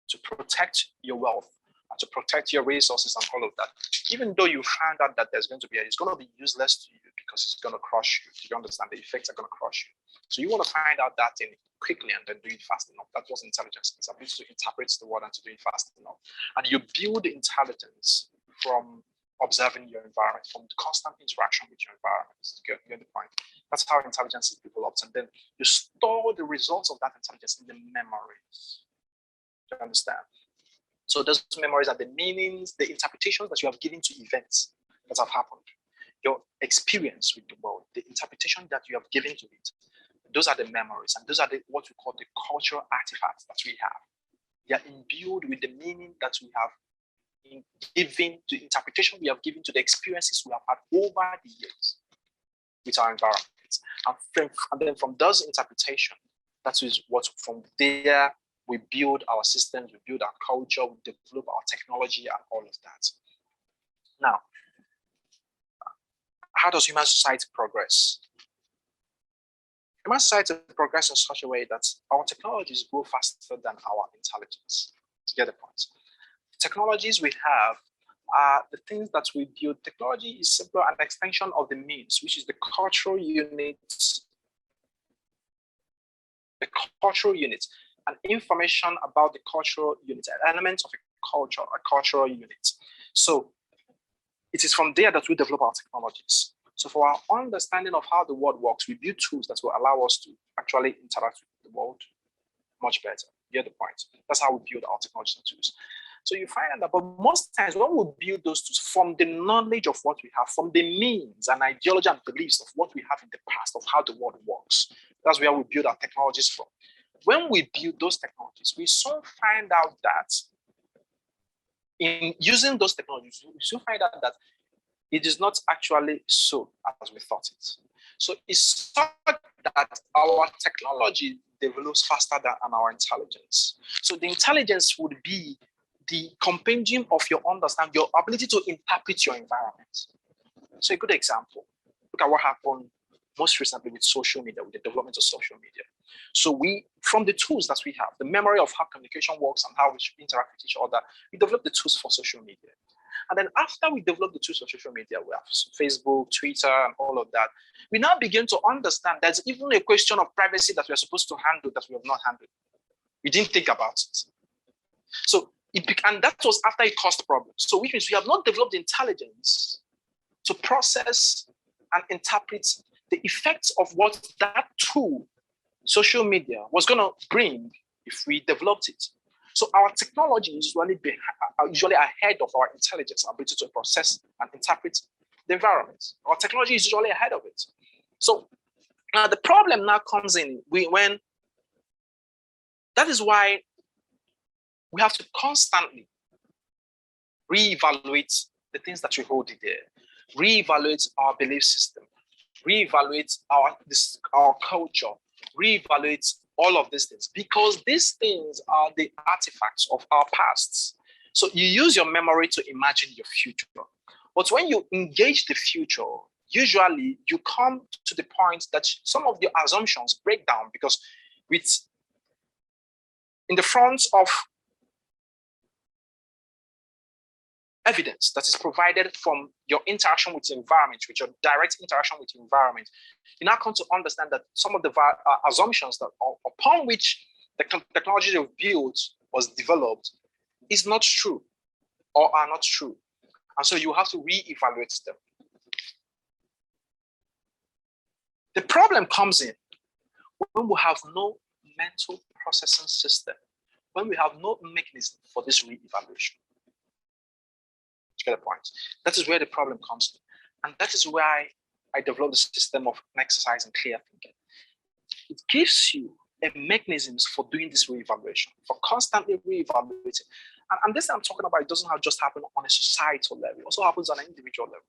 to protect your wealth and to protect your resources and all of that, even though you find out that there's going to be it's going to be useless to you because it's going to crush you. You understand, the effects are going to crush you. So you want to find out that thing quickly and then do it fast enough. That was intelligence. It's ability to interpret the world and to do it fast enough. And you build intelligence from observing your environment, from the constant interaction with your environment. You get the point. That's how intelligence is developed. And then you store the results of that intelligence in the memories. Do you understand? So those memories are the meanings, the interpretations that you have given to events that have happened, your experience with the world, the interpretation that you have given to it. Those are the memories, and those are what we call the cultural artifacts that we have. They are imbued with the meaning that we have given, the interpretation we have given to the experiences we have had over the years with our environment. And then from those interpretations, that is what from there we build our systems, we build our culture, we develop our technology and all of that. Now, how does human society progress? Human society progresses in such a way that our technologies grow faster than our intelligence. To get the point. The technologies we have are the things that we build. Technology is simply an extension of the means, which is the cultural unit. The cultural unit, an information about the cultural unit, an element of a culture, a cultural unit. So it is from there that we develop our technologies. So for our understanding of how the world works, we build tools that will allow us to actually interact with the world much better. You get the point? That's how we build our technologies and tools. So you find that, but most times when we build those tools from the knowledge of what we have, from the means and ideology and beliefs of what we have in the past of how the world works, that's where we build our technologies from. When we build those technologies, we soon find out that in using those technologies, we soon find out that it is not actually so as we thought it. So it's thought that our technology develops faster than our intelligence. So the intelligence would be the compendium of your understanding, your ability to interpret your environment. So a good example, look at what happened most recently with social media, with the development of social media. So we, from the tools that we have, the memory of how communication works and how we should interact with each other, we develop the tools for social media. And then after we develop the tools for social media, we have Facebook, Twitter, and all of that, we now begin to understand there's even a question of privacy that we're supposed to handle that we have not handled. We didn't think about it. So, and that was after it caused problems. So which means we have not developed the intelligence to process and interpret the effects of what that tool, social media, was going to bring if we developed it. So our technology is usually ahead of our intelligence, our ability to process and interpret the environment. Our technology is usually ahead of it. So now the problem now comes in when that is why we have to constantly reevaluate the things that we hold there, reevaluate our belief system, reevaluate our culture, reevaluate all of these things, because these things are the artifacts of our pasts. So you use your memory to imagine your future. But when you engage the future, usually you come to the point that some of your assumptions break down, because in the front of evidence that is provided from your interaction with the environment, with your direct interaction with the environment, you now come to understand that some of the assumptions that upon which the technology you've built was developed is not true or are not true. And so you have to re-evaluate them. The problem comes in when we have no mental processing system, when we have no mechanism for this re-evaluation. Get the point? That is where the problem comes in. And that is why I developed the system of exercise and clear thinking. It gives you a mechanisms for doing this re-evaluation, for constantly re-evaluating. And this I'm talking about, it doesn't have just happen on a societal level. It also happens on an individual level.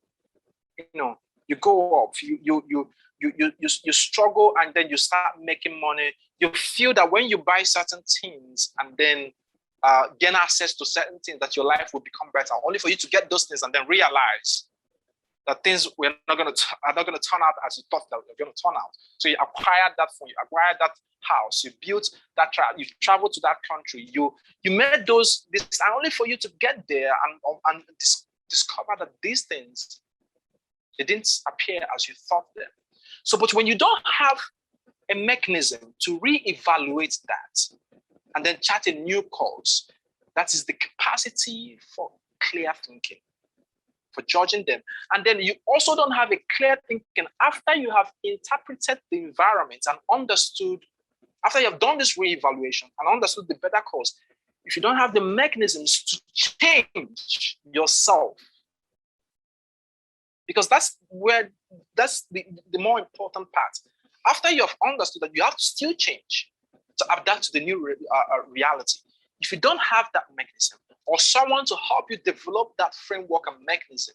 You know, you go up, you struggle, and then you start making money. You feel that when you buy certain things and then gain access to certain things, that your life will become better, only for you to get those things and then realize that things are not going to turn out as you thought that they're going to turn out. So you acquired that phone, you acquired that house, you built that, you traveled to that country, you made those, this, and only for you to get there and discover that these things, they didn't appear as you thought them. So, but when you don't have a mechanism to re-evaluate that and then chart a new course, that is the capacity for clear thinking, for judging them. And then you also don't have a clear thinking after you have interpreted the environment and understood, after you have done this re-evaluation and understood the better course. If you don't have the mechanisms to change yourself, because that's the more important part. After you have understood that you have to still change to adapt to the new reality. If you don't have that mechanism or someone to help you develop that framework and mechanism,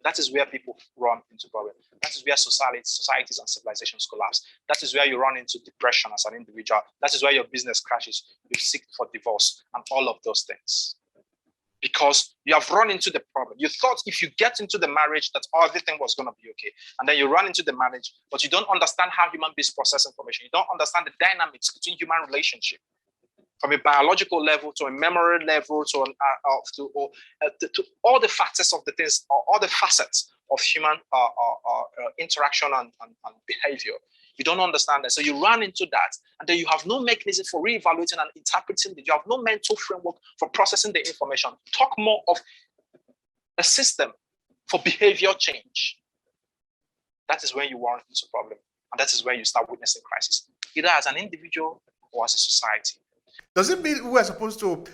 that is where people run into problems. That is where societies and civilizations collapse. That is where you run into depression as an individual. That is where your business crashes. You seek for divorce and all of those things. Because you have run into the problem. You thought if you get into the marriage that everything was going to be okay. And then you run into the marriage, but you don't understand how human beings process information. You don't understand the dynamics between human relationship, from a biological level to a memory level to all the facets of the things, or all the facets of human interaction and behavior. You don't understand that. So you run into that, and then you have no mechanism for re-evaluating and interpreting it. You have no mental framework for processing the information. Talk more of a system for behavior change. That is when you run into a problem. And that is where you start witnessing crisis, either as an individual or as a society. Does it mean we are supposed to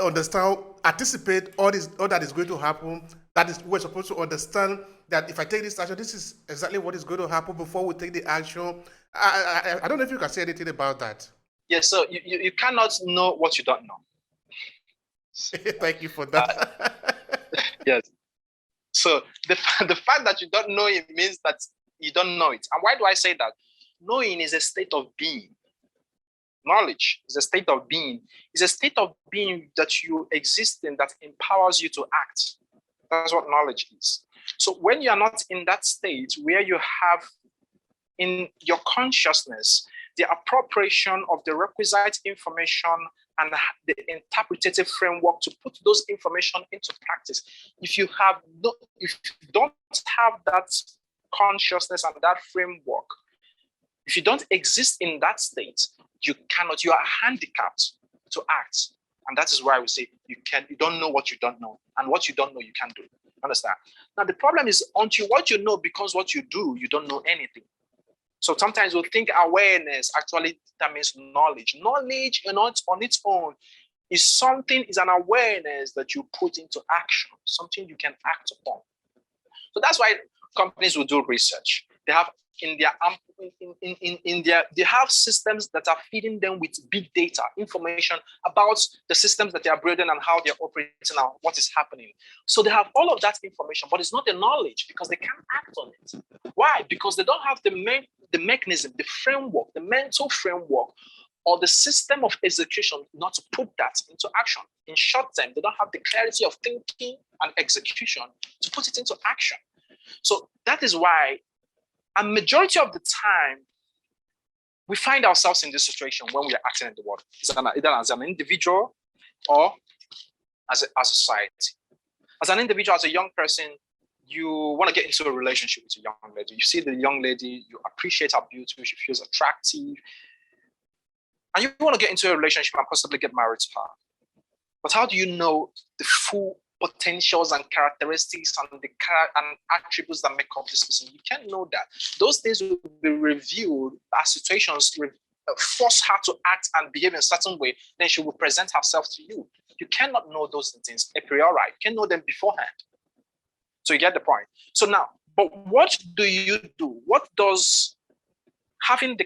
understand, anticipate all that is going to happen? That is, we're supposed to understand that if I take this action, this is exactly what is going to happen before we take the action. I don't know if you can say anything about that. Yes, so you cannot know what you don't know. Thank you for that. Yes. So the fact that you don't know it means that you don't know it. And why do I say that? Knowing is a state of being. Knowledge is a state of being. It's a state of being that you exist in, that empowers you to act. That's what knowledge is. So when you are not in that state where you have in your consciousness the appropriation of the requisite information and the interpretative framework to put those information into practice, if you don't have that consciousness and that framework, if you don't exist in that state, you are handicapped to act. And that is why we say you don't know what you don't know. And what you don't know, you can't do. Understand? Now, the problem is until what you know becomes what you do, you don't know anything. So sometimes we'll think awareness actually determines knowledge. Knowledge on its own is an awareness that you put into action, something you can act upon. So that's why companies will do research. They have in their they have systems that are feeding them with big data information about the systems that they are building and how they're operating and what is happening. So they have all of that information, but it's not the knowledge because they can't act on it. Why? Because they don't have the mechanism, the framework, the mental framework, or the system of execution not to put that into action. In short term, they don't have the clarity of thinking and execution to put it into action. So that is why a majority of the time, we find ourselves in this situation when we are acting in the world, either as an individual or as a society. As an individual, as a young person, you want to get into a relationship with a young lady. You see the young lady, you appreciate her beauty, she feels attractive, and you want to get into a relationship and possibly get married to her. But how do you know the full potentials and characteristics and attributes that make up this person? You can't know that. Those things will be reviewed as situations force her to act and behave in a certain way. Then she will present herself to you. You cannot know those things a priori. You can know them beforehand. So you get the point. So now, but what do you do? What does having the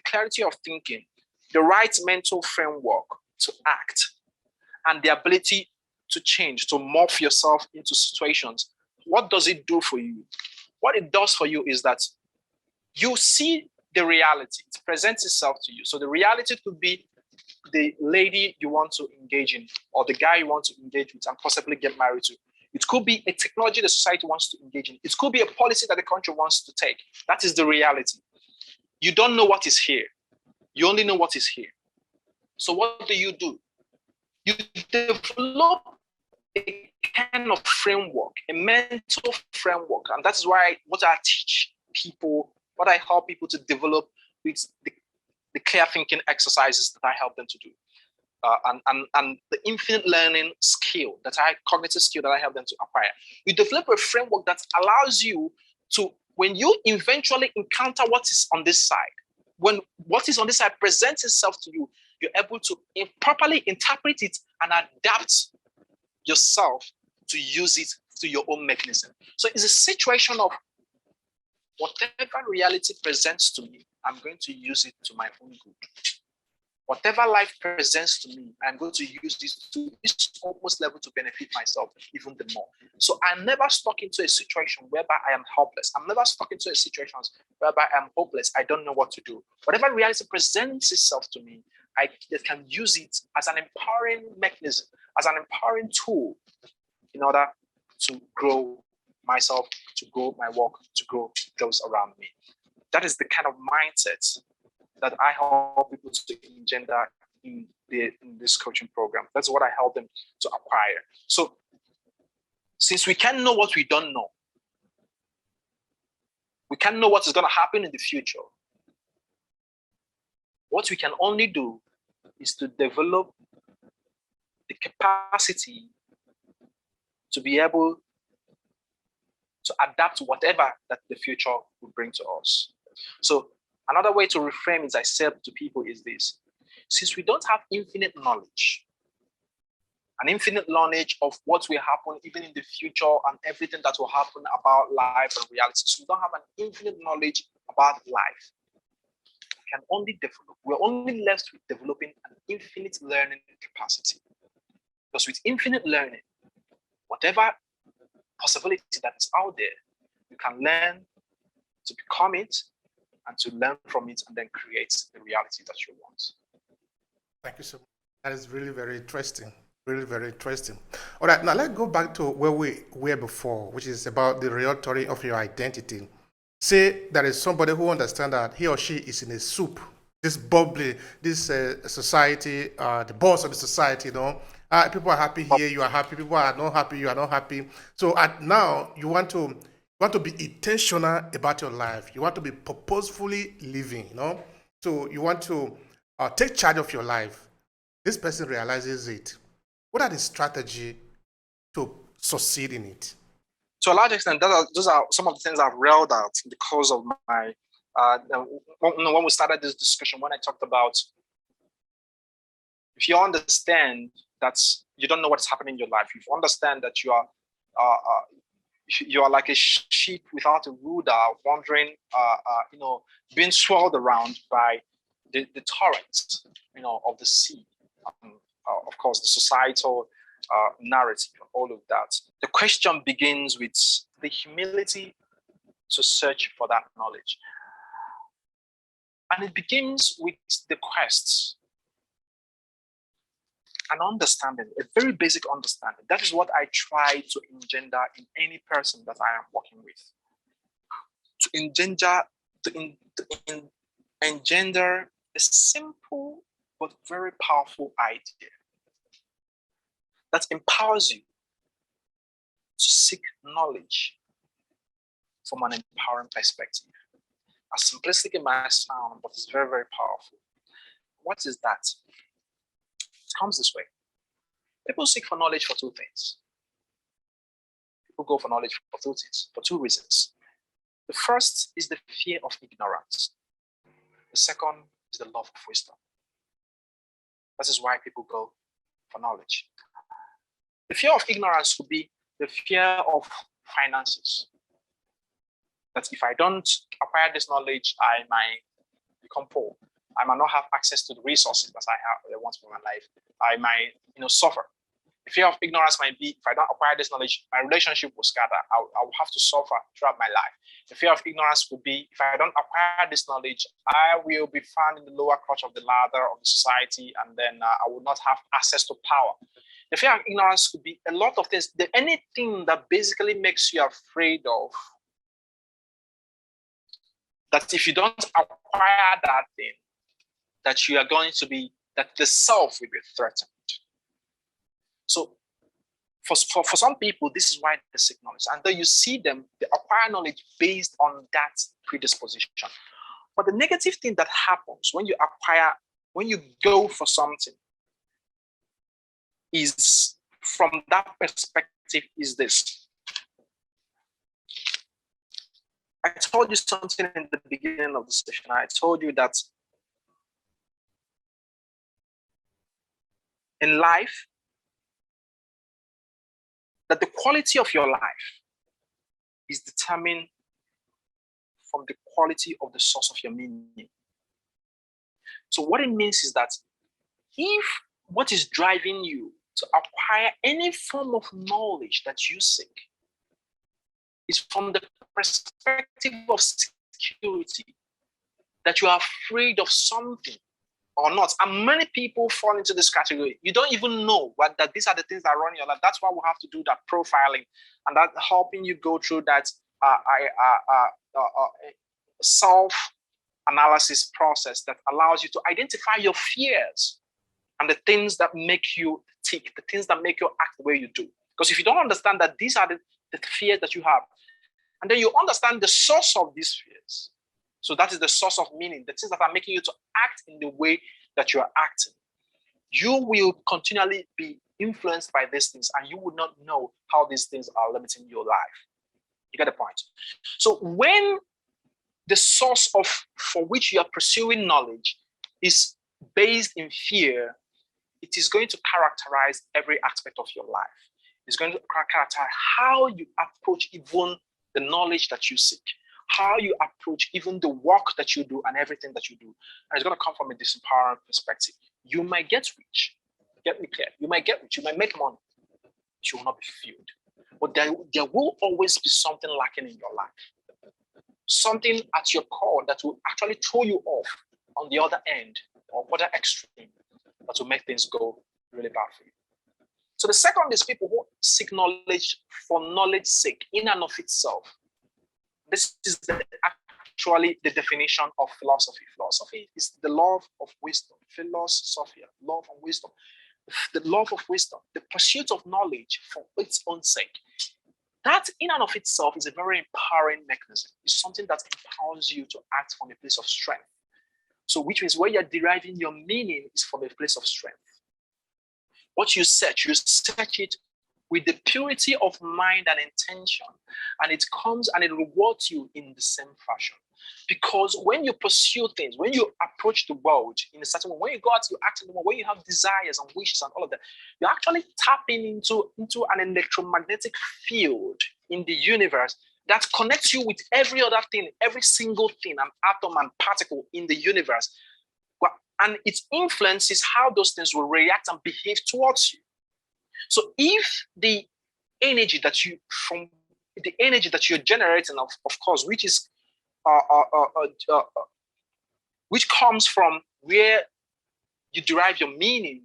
clarity of thinking, the right mental framework to act, and the ability to change, to morph yourself into situations, what does it do for you? What it does for you is that you see the reality. It presents itself to you. So the reality could be the lady you want to engage in, or the guy you want to engage with and possibly get married to. It could be a technology the society wants to engage in. It could be a policy that the country wants to take. That is the reality. You don't know what is here. You only know what is here. So what do? You develop a kind of framework, a mental framework. And that's why what I teach people, what I help people to develop with the clear thinking exercises that I help them to do. And the infinite learning skill, cognitive skill that I help them to acquire. You develop a framework that allows you to, when you eventually encounter what is on this side, when what is on this side presents itself to you, you're able to properly interpret it and adapt yourself to use it to your own mechanism. So it's a situation of whatever reality presents to me, I'm going to use it to my own good. Whatever life presents to me, I'm going to use this to this almost level to benefit myself even the more. So I'm never stuck into a situation whereby I am helpless. I'm never stuck into a situation whereby I'm hopeless. I don't know what to do. Whatever reality presents itself to me, I can use it as an empowering mechanism, as an empowering tool in order to grow myself, to grow my work, to grow those around me. That is the kind of mindset that I help people to engender in this coaching program. That's what I help them to acquire. So since we can't know what we don't know, we can't know what is going to happen in the future, what we can only do is to develop the capacity to be able to adapt to whatever that the future will bring to us. So another way to reframe, as I said to people, is this. Since we don't have infinite knowledge, an infinite knowledge of what will happen even in the future and everything that will happen about life and reality, so we don't have an infinite knowledge about life, we can only develop, we're only left with developing an infinite learning capacity. Because with infinite learning, whatever possibility that is out there, you can learn to become it and to learn from it and then create the reality that you want. Thank you so much. That is really very interesting. Really very interesting. All right, now let's go back to where we were before, which is about the reality of your identity. Say there is somebody who understands that he or she is in a soup, this bubbly, this society, the boss of the society, you know. People are happy here, you are happy. People are not happy, you are not happy. So now you want to be intentional about your life. You want to be purposefully living, you know. So you want to take charge of your life. This person realizes it. What are the strategies to succeed in it? To a large extent, those are some of the things I've reeled out in the course of my, when we started this discussion, when I talked about, if you understand that you don't know what's happening in your life, if you understand that you are, you are like a sheep without a rudder, wandering, being swirled around by the torrents, of the sea. Of course, the societal narrative, all of that. The question begins with the humility to search for that knowledge. And it begins with the quest, an understanding, a very basic understanding. That is what I try to engender in any person that I am working with. To engender a simple but very powerful idea that empowers you to seek knowledge from an empowering perspective. As simplistic it might sound, but it's very, very powerful. What is that? It comes this way. People seek for knowledge for two things. People go for knowledge for two reasons. The first is the fear of ignorance. The second is the love of wisdom. That is why people go for knowledge. The fear of ignorance would be the fear of finances. That if I don't acquire this knowledge, I might become poor. I might not have access to the resources that I want for my life. I might, suffer. The fear of ignorance might be, if I don't acquire this knowledge, my relationship will scatter. I will have to suffer throughout my life. The fear of ignorance would be, if I don't acquire this knowledge, I will be found in the lower crotch of the ladder of the society, and then I will not have access to power. The fear of ignorance could be a lot of things. Anything that basically makes you afraid of, that if you don't acquire that thing, that you are going to be, that the self will be threatened. So for some people, this is why they seek knowledge. And then you see them, they acquire knowledge based on that predisposition. But the negative thing that happens when you go for something is, from that perspective, is this. I told you something in the beginning of the session. I told you that in life, that the quality of your life is determined from the quality of the source of your meaning. So what it means is that if what is driving you to acquire any form of knowledge that you seek is from the perspective of security, that you are afraid of something or not, and many people fall into this category. You don't even know that these are the things that run your life. That's why we have to do that profiling, and that helping you go through that self-analysis process that allows you to identify your fears and the things that make you tick, the things that make you act the way you do. Because if you don't understand that these are the fears that you have, and then you understand the source of these fears, so that is the source of meaning, the things that are making you to act in the way that you are acting, you will continually be influenced by these things, and you would not know how these things are limiting your life. You get the point? So when the source for which you are pursuing knowledge is based in fear, it is going to characterize every aspect of your life. It's going to characterize how you approach even the knowledge that you seek, how you approach even the work that you do and everything that you do. And it's going to come from a disempowering perspective. You might get rich. Get me clear. You might get rich. You might make money. But you will not be fulfilled. But there will always be something lacking in your life. Something at your core that will actually throw you off on the other end or other extreme that will make things go really bad for you. So the second is people who seek knowledge for knowledge's sake, in and of itself. This is actually the definition of philosophy. Philosophy is the love of wisdom. Philosophia, love and wisdom. The love of wisdom, the pursuit of knowledge for its own sake. That in and of itself is a very empowering mechanism. It's something that empowers you to act from a place of strength. So which means where you're deriving your meaning is from a place of strength. What you search it with the purity of mind and intention, and it comes and it rewards you in the same fashion. Because when you pursue things, when you approach the world in a certain way, when you go out to act in the world, when you have desires and wishes and all of that, you're actually tapping into an electromagnetic field in the universe that connects you with every other thing, every single thing, an atom and particle in the universe. And it influences how those things will react and behave towards you. So if the energy that you're generating, of course, which comes from where you derive your meaning,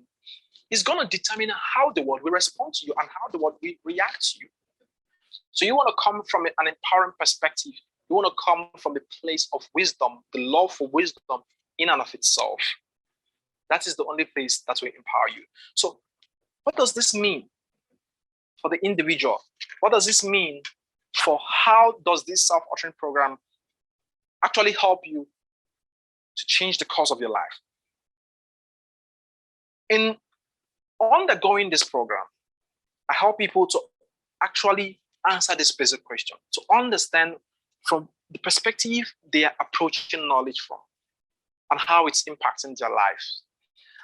is going to determine how the world will respond to you and how the world will react to you. So you want to come from an empowering perspective. You want to come from the place of wisdom, the love for wisdom in and of itself. That is the only place that will empower you. So what does this mean for the individual? What does this mean for how does this self-authoring program actually help you to change the course of your life? In undergoing this program, I help people to actually answer this basic question, to understand from the perspective they are approaching knowledge from and how it's impacting their lives.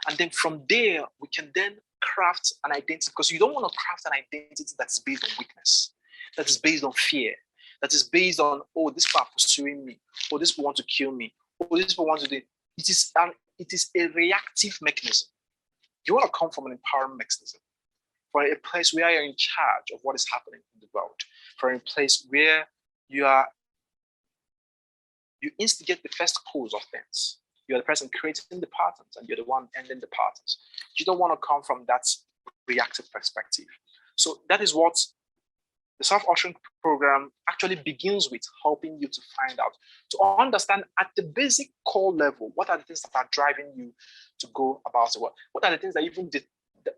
And then from there, we can then craft an identity, because you don't want to craft an identity that's based on weakness, that is based on fear, that is based on, oh, this people are pursuing me, or this people want to kill me, or this people want to do. It is a reactive mechanism. You want to come from an empowering mechanism, for a place where you're in charge of what is happening in the world, for a place where you instigate the first cause of things. You're the person creating the patterns and you're the one ending the patterns. You don't want to come from that reactive perspective. So that is what the self-authoring program actually begins with, helping you to find out, to understand at the basic core level, what are the things that are driving you to go about the world? What are the things that even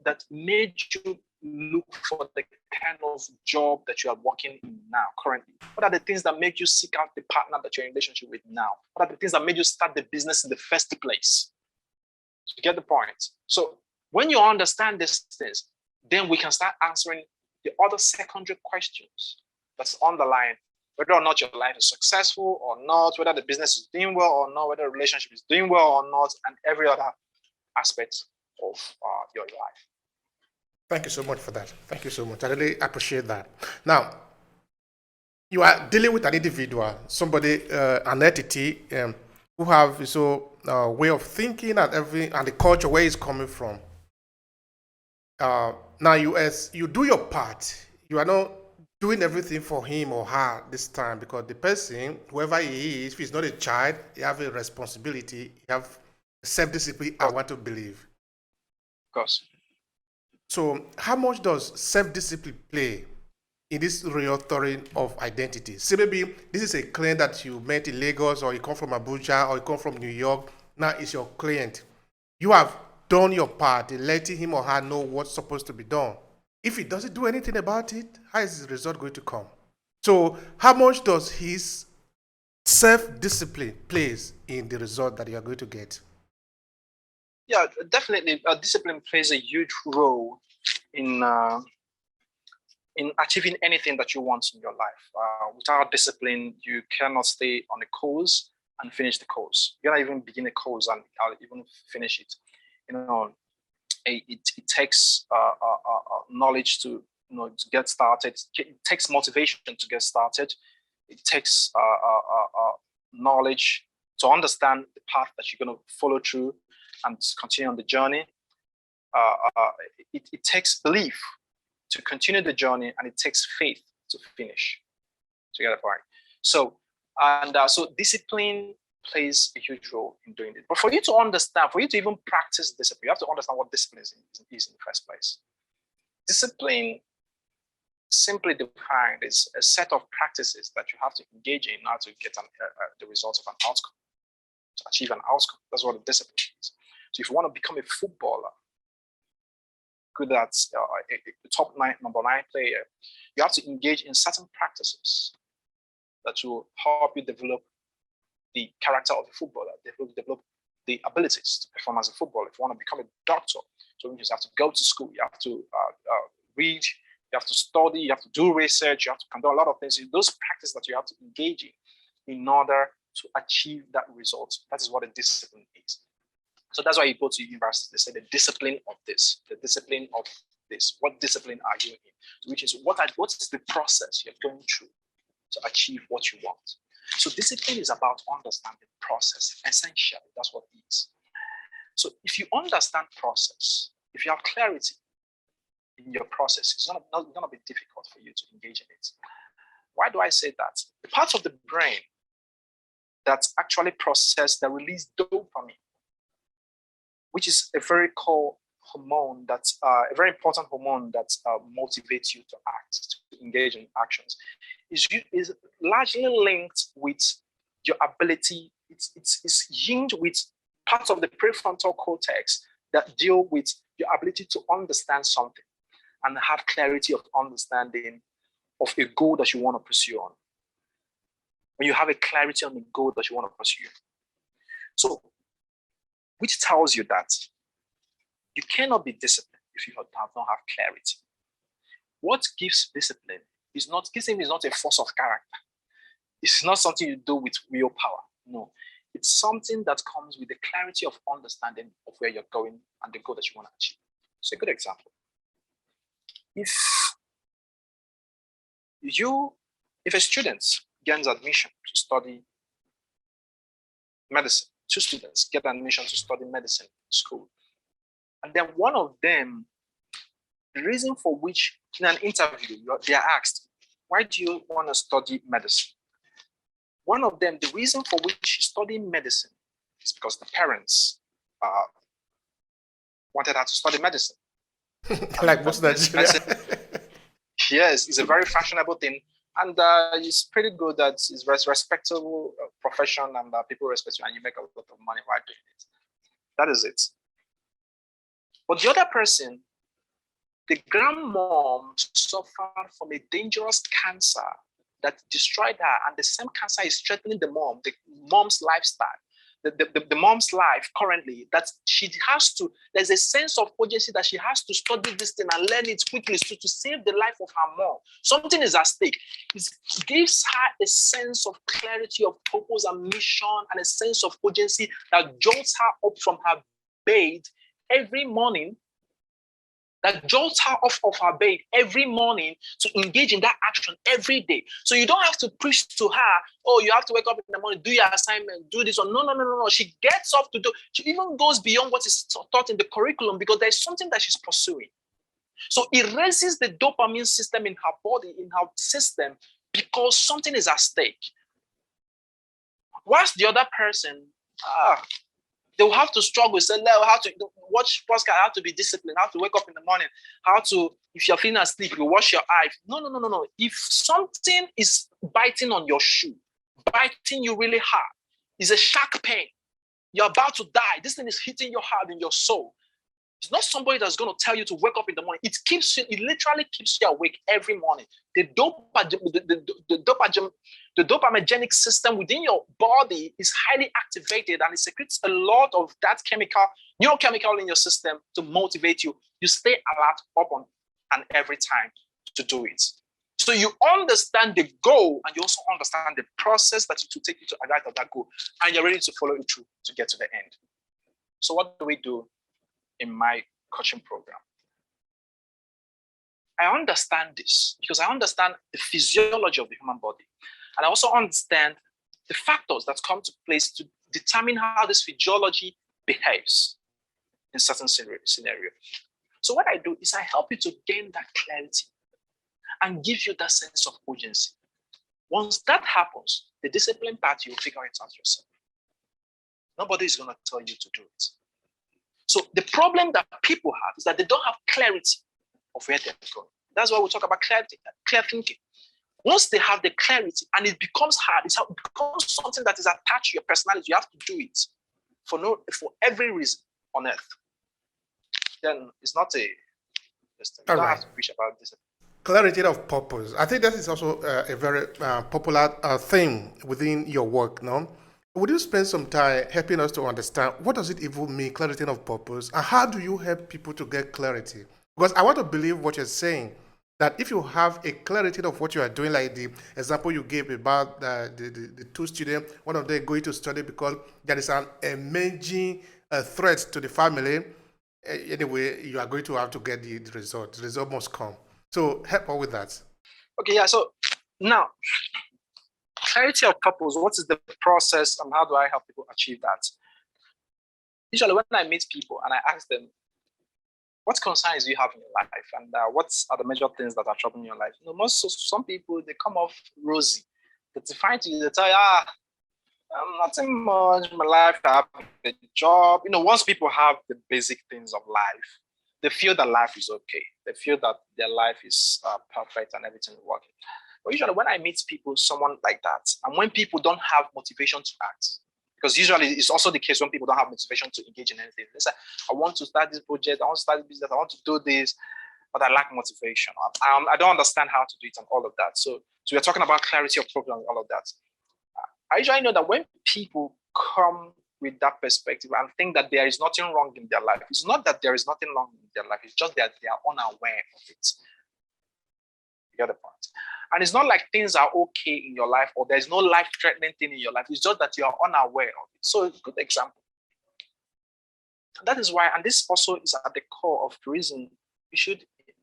that made you look for the kind of job that you are working in now, currently? What are the things that make you seek out the partner that you're in relationship with now? What are the things that made you start the business in the first place? You get the point? So when you understand these things, then we can start answering the other secondary questions that's underlying whether or not your life is successful or not, whether the business is doing well or not, whether the relationship is doing well or not, and every other aspect of your life. Thank you so much for that. Thank you so much. I really appreciate that. Now, you are dealing with an individual, somebody, an entity who have way of thinking and the culture where he's coming from. Now, as you do your part, you are not doing everything for him or her this time, because the person, whoever he is, if he's not a child, he have a responsibility, he have self-discipline, I want to believe. Of course. So how much does self-discipline play in this reauthoring of identity? So maybe this is a client that you met in Lagos, or you come from Abuja, or you come from New York. Now it's your client. You have done your part in letting him or her know what's supposed to be done. If he doesn't do anything about it, how is the result going to come? So how much does his self-discipline plays in the result that you are going to get? Yeah, definitely. Discipline plays a huge role in achieving anything that you want in your life. Without discipline, you cannot stay on a course and finish the course. You cannot even begin a course and even finish it. It takes knowledge to get started. It takes motivation to get started. It takes knowledge to understand the path that you're going to follow through and continue on the journey. It takes belief to continue the journey, and it takes faith to finish. To get a point. So discipline plays a huge role in doing it. But for you to understand, for you to even practice discipline, you have to understand what discipline is in the first place. Discipline, simply defined, is a set of practices that you have to engage in order to get the results of an outcome, to achieve an outcome. That's what a discipline is. So if you want to become a footballer, good at a top number 9 player, you have to engage in certain practices that will help you develop the character of a footballer, develop the abilities to perform as a footballer. If you want to become a doctor, so you just have to go to school, you have to read, you have to study, you have to do research, you have to conduct a lot of things. Those practices that you have to engage in order to achieve that result. That is what a discipline is. So that's why you go to university. They say the discipline of this, the discipline of this. What discipline are you in? Which is what is the process you're going through to achieve what you want? So discipline is about understanding process. Essentially, that's what it is. So if you understand process, if you have clarity in your process, it's not going to be difficult for you to engage in it. Why do I say that? The parts of the brain that actually process, that release dopamine, which is a very core hormone, that's a very important hormone that motivates you to act, to engage in actions, is largely linked with your ability. It's linked with parts of the prefrontal cortex that deal with your ability to understand something and have clarity of understanding of a goal that you want to pursue on. When you have a clarity on the goal that you want to pursue. So, which tells you that you cannot be disciplined if you don't have clarity. What gives discipline is not a force of character. It's not something you do with willpower. No, it's something that comes with the clarity of understanding of where you're going and the goal that you want to achieve. So a good example. If a student gains admission to study medicine, 2 students get admission to study medicine in school, and then one of them, the reason for which in an interview they are asked, why do you want to study medicine? One of them, the reason for which she's studying medicine is because the parents wanted her to study medicine. Like most Nigeria. Yes, it's a very fashionable thing. And it's pretty good that it's a respectable profession and people respect you and you make a lot of money while doing it. That is it. But the other person, the grandmom suffered from a dangerous cancer that destroyed her, and the same cancer is threatening the mom's lifestyle, the mom's life currently, that she has to, there's a sense of urgency that she has to study this thing and learn it quickly to save the life of her mom. Something is at stake. It gives her a sense of clarity of purpose and mission and a sense of urgency that jolts her up from her bed every morning, that jolts her off of her bed every morning to engage in that action every day. So you don't have to preach to her, oh, you have to wake up in the morning, do your assignment, do this, or no. She gets up to do, she even goes beyond what is taught in the curriculum because there's something that she's pursuing. So it raises the dopamine system in her body, in her system, because something is at stake. Whilst the other person, they will have to struggle, say, how to watch podcast, how to be disciplined, how to wake up in the morning, how to, if you're feeling asleep, you wash your eyes. No. If something is biting on your shoe, biting you really hard, it's a sharp pain, you're about to die, this thing is hitting your heart and your soul. It's not somebody that's going to tell you to wake up in the morning. It literally keeps you awake every morning. The dopaminergic system within your body is highly activated and it secretes a lot of that neurochemical in your system to motivate you. You stay alert up on and every time to do it. So you understand the goal and you also understand the process that to take you to arrive at that goal, and you're ready to follow it through to get to the end. So what do we do in my coaching program? I understand this because I understand the physiology of the human body. And I also understand the factors that come to place to determine how this physiology behaves in certain scenario. So what I do is I help you to gain that clarity and give you that sense of urgency. Once that happens, the discipline part, you'll figure it out yourself. Nobody is going to tell you to do it. So the problem that people have is that they don't have clarity of where they're going. That's why we talk about clarity, clear thinking. Once they have the clarity and it becomes hard, it becomes something that is attached to your personality, you have to do it for every reason on earth. Then it's not you don't have to preach about this. Clarity of purpose. I think that is also a very popular thing within your work, no? Would you spend some time helping us to understand what does it even mean, clarity of purpose, and how do you help people to get clarity? Because I want to believe what you're saying, that if you have a clarity of what you are doing, like the example you gave about the 2 students, one of them going to study because there is an emerging threat to the family, Anyway, you are going to have to get the result. The result must come. So help out with that. Okay, yeah. So now, clarity of purpose. What is the process, and how do I help people achieve that? Usually, when I meet people and I ask them, what concerns do you have in your life, and what are the major things that are troubling your life? Some people, they come off rosy. They define to you, they tell you, I'm nothing much in my life. I have a job. Once people have the basic things of life, they feel that life is okay. They feel that their life is perfect and everything is working. But usually, when I meet people, someone like that, and when people don't have motivation to act, because usually it's also the case when people don't have motivation to engage in anything. They say, I want to start this project, I want to start this business, I want to do this, but I lack motivation. I don't understand how to do it and all of that. So we're talking about clarity of purpose and all of that. I usually know that when people come with that perspective and think that there is nothing wrong in their life, it's not that there is nothing wrong in their life, it's just that they are unaware of it. You get the point? And it's not like things are okay in your life or there's no life-threatening thing in your life. It's just that you are unaware of it. So it's a good example. That is why, and this also is at the core of the reason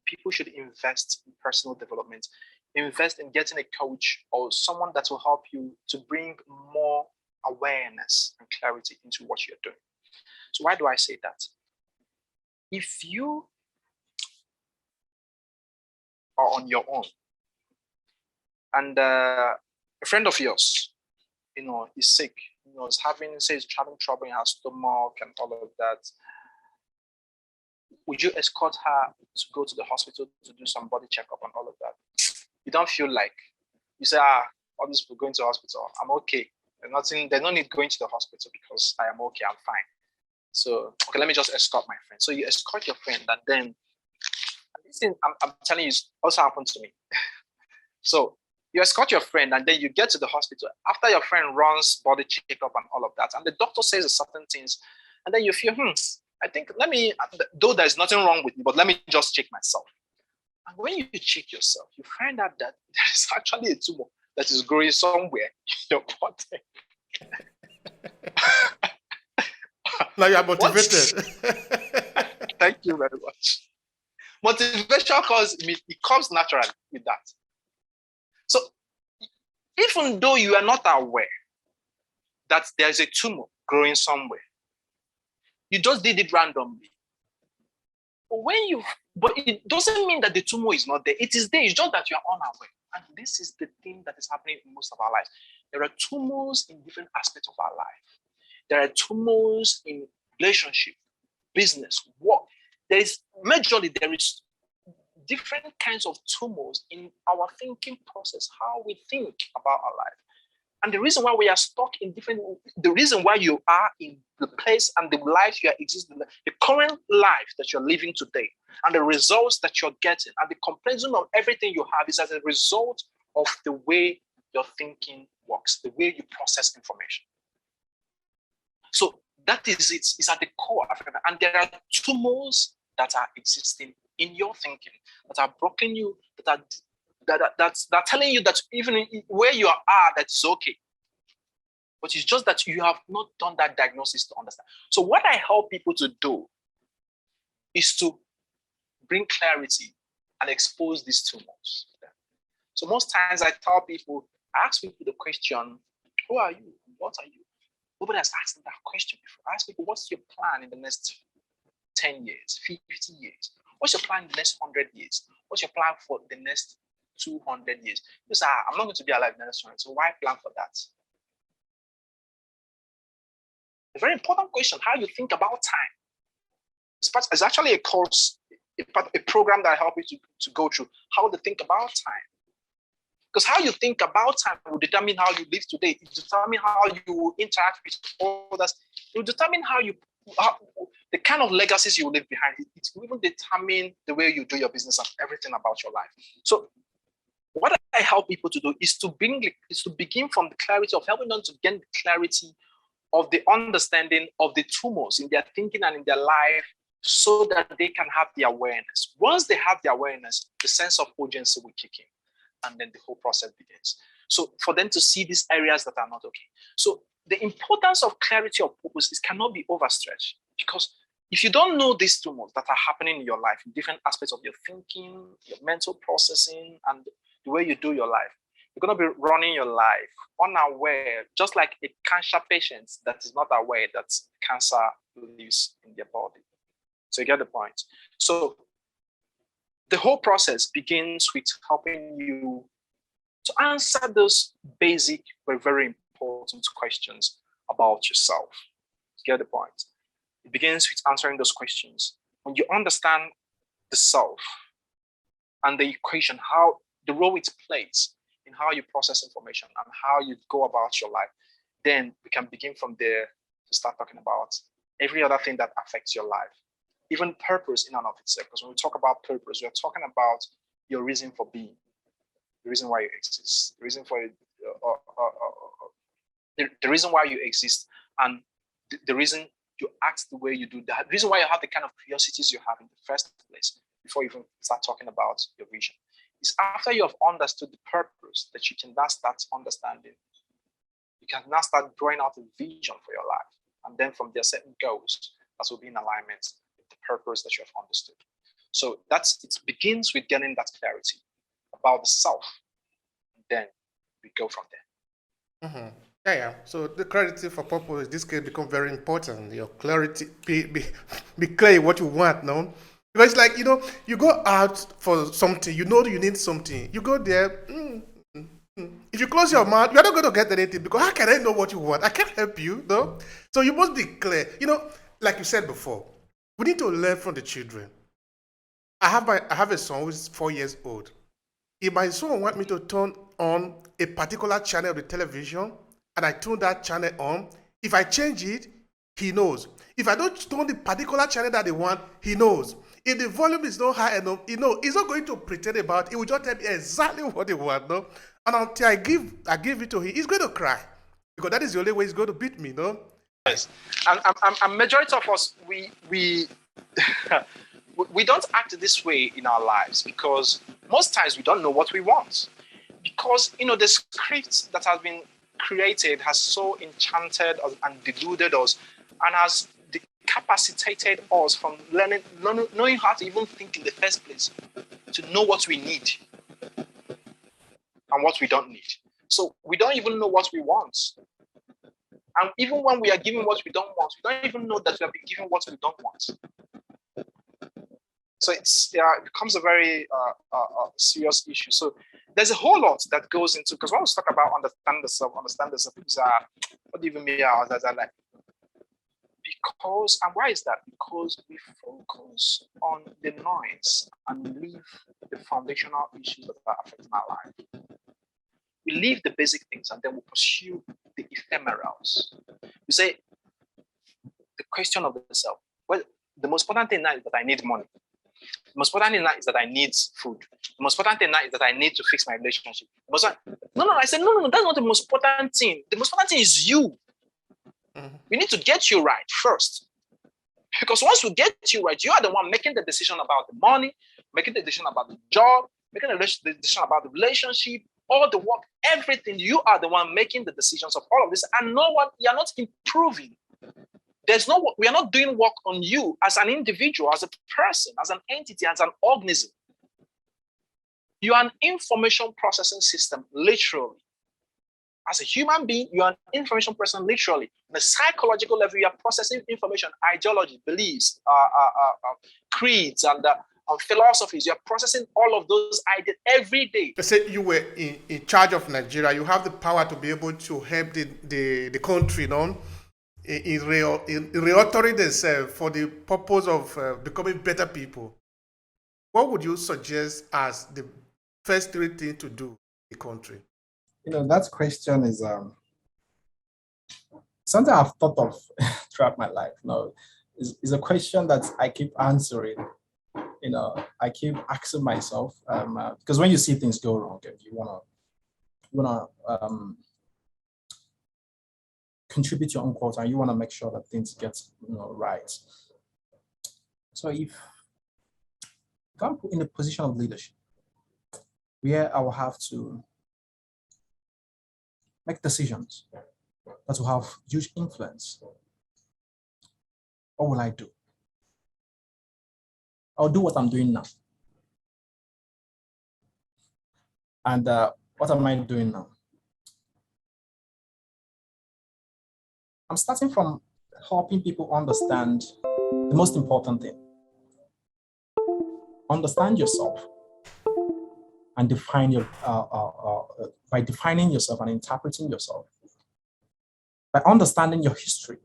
people should invest in personal development, invest in getting a coach or someone that will help you to bring more awareness and clarity into what you're doing. So why do I say that? If you are on your own and a friend of yours, is sick, is having trouble in her stomach and all of that, would you escort her to go to the hospital to do some body checkup and all of that? You don't feel like, you say, all these people going to the hospital, I'm okay. There's no need going to the hospital because I am okay, I'm fine. So, okay, let me just escort my friend. So you escort your friend, and then this thing I'm telling you also happened to me. So you escort your friend, and then you get to the hospital after your friend runs body checkup and all of that, and the doctor says certain things, and then you feel, I think though there's nothing wrong with me, but let me just check myself. And when you check yourself, you find out that there is actually a tumor that is growing somewhere in your body. Now you are motivated. Thank you very much. Motivation it comes naturally with that. So even though you are not aware that there's a tumor growing somewhere, you just did it randomly. But it doesn't mean that the tumor is not there. It is there. It's just that you are unaware. And this is the thing that is happening in most of our lives. There are tumors in different aspects of our life. There are tumors in relationship, business, work. There is different kinds of tumors in our thinking process, how we think about our life. And the reason why we are stuck the reason why you are in the place and the life you are existing, the current life that you're living today, and the results that you're getting, and the comparison of everything you have is as a result of the way your thinking works, the way you process information. So that is it. It's at the core of it. And there are tumors that are existing in your thinking, that are blocking you, that are telling you that even where you are, that's okay. But it's just that you have not done that diagnosis to understand. So what I help people to do is to bring clarity and expose these tumors. So most times I ask people the question, who are you? What are you? Nobody has asked them that question before. I ask people, what's your plan in the next 10 years, 50 years? What's your plan in the next 100 years? What's your plan for the next 200 years? Because I'm not going to be alive in the next 100, so why plan for that? A very important question, how you think about time. It's actually a course, a program that I help you to go through, how to think about time. Because how you think about time will determine how you live today. It will determine how you interact with others. It will determine the kind of legacies you will leave behind. It will even determine the way you do your business and everything about your life. So what I help people to do is to begin from the clarity of helping them to gain the clarity of the understanding of the tumors in their thinking and in their life, so that they can have the awareness. Once they have the awareness, the sense of urgency will kick in, and then the whole process begins. So for them to see these areas that are not okay. So the importance of clarity of purpose cannot be overstretched, because If you don't know these tumors that are happening in your life, in different aspects of your thinking, your mental processing, and the way you do your life, you're going to be running your life unaware, just like a cancer patient that is not aware that cancer lives in their body. So you get the point. So the whole process begins with helping you to answer those basic but very important questions about yourself. You get the point. It begins with answering those questions. When you understand the self and the equation, how the role it plays in how you process information and how you go about your life, then we can begin from there to start talking about every other thing that affects your life, even purpose in and of itself. Because when we talk about purpose, we're talking about your reason for being, the reason why you exist, the reason for the reason why you exist, and the reason you act the way you do, the reason why you have the kind of curiosities you have in the first place before you even start talking about your vision. It's after you have understood the purpose that you can now start understanding. You can now start drawing out a vision for your life. And then from there, certain goals that will be in alignment with the purpose that you have understood. So it begins with getting that clarity about the self. And then we go from there. Mm-hmm. Yeah. So the clarity for purpose, this can become very important. Your clarity, be clear what you want, no? Because like, you go out for something, you need something. You go there, if you close your mouth, you're not going to get anything because how can I know what you want? I can't help you, no? So you must be clear. Like you said before, we need to learn from the children. I have a son who is 4 years old. If my son wants me to turn on a particular channel of the television, and I turn that channel on, if I change it, he knows. If I don't turn the particular channel that they want, he knows. If the volume is not high enough, he knows. He's not going to pretend about it. He will just tell me exactly what he wants, no? And until I give it to him, he's going to cry. Because that is the only way he's going to beat me, no? Yes. And majority of us, we we don't act this way in our lives because most times we don't know what we want. Because, the script that has been created has so enchanted us and deluded us and has capacitated us from knowing how to even think in the first place, to know what we need and what we don't need. So we don't even know what we want. And even when we are given what we don't want, we don't even know that we have been given what we don't want. So it becomes a very serious issue. So there's a whole lot that goes into, because when we talk about understand the self, people say, what do you even mean? Like, because, and why is that? Because we focus on the noise and leave the foundational issues that are affecting our life. We leave the basic things and then we pursue the ephemerals. We say, the question of the self. Well, the most important thing now is that I need money. The most important thing now is that I need food. The most important thing now is that I need to fix my relationship. I said, no, that's not the most important thing. The most important thing is you. Mm-hmm. We need to get you right first. Because once we get you right, you are the one making the decision about the money, making the decision about the job, making the decision about the relationship, all the work, everything. You are the one making the decisions of all of this. And no one, you're not improving. We are not doing work on you as an individual, as a person, as an entity, as an organism. You are an information processing system, literally. As a human being, you are an information person, literally. On a psychological level, you are processing information, ideology, beliefs, creeds, and philosophies. You are processing all of those ideas every day. Let's say you were in charge of Nigeria. You have the power to be able to help the country, no? In reauthoring themselves for the purpose of becoming better people. What would you suggest as the first 3 things to do in the country? That question is something I've thought of throughout my life. Is a question that I keep answering. I keep asking myself because when you see things go wrong, and you wanna contribute your own quota, and you want to make sure that things get right. So if I'm put in a position of leadership where I will have to make decisions that will have huge influence, what will I do? I'll do what I'm doing now. And what am I doing now? I'm starting from helping people understand the most important thing. Understand yourself and define your, by defining yourself and interpreting yourself, by understanding your history,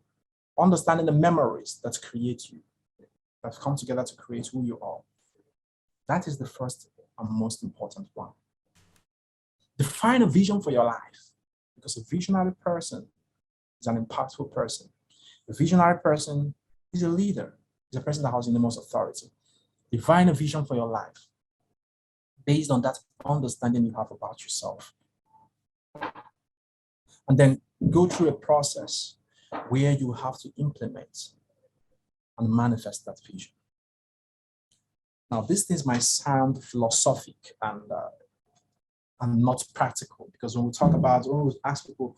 understanding the memories that create you, that come together to create who you are. That is the first and most important one. Define a vision for your life, because a visionary person is an impactful person. A visionary person is a leader, is a person that has the most authority. Define a vision for your life based on that understanding you have about yourself. And then go through a process where you have to implement and manifest that vision. Now, these things might sound philosophic and not practical, because when we talk about, when we ask people,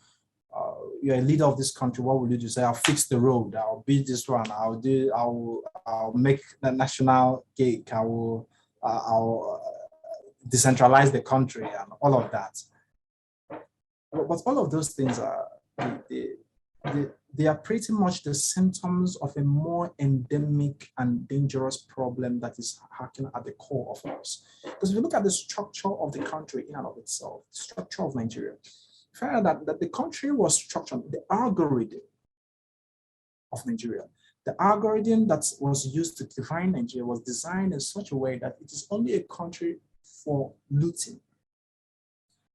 you're a leader of this country, what will you do? Say, I'll fix the road, I'll build this one, I'll make the national cake, I'll decentralize the country and all of that. But all of those things are, they are pretty much the symptoms of a more endemic and dangerous problem that is hacking at the core of us. Because if you look at the structure of the country in and of itself, the structure of Nigeria, find out that the country was structured, the algorithm of Nigeria, the algorithm that was used to define Nigeria was designed in such a way that it is only a country for looting.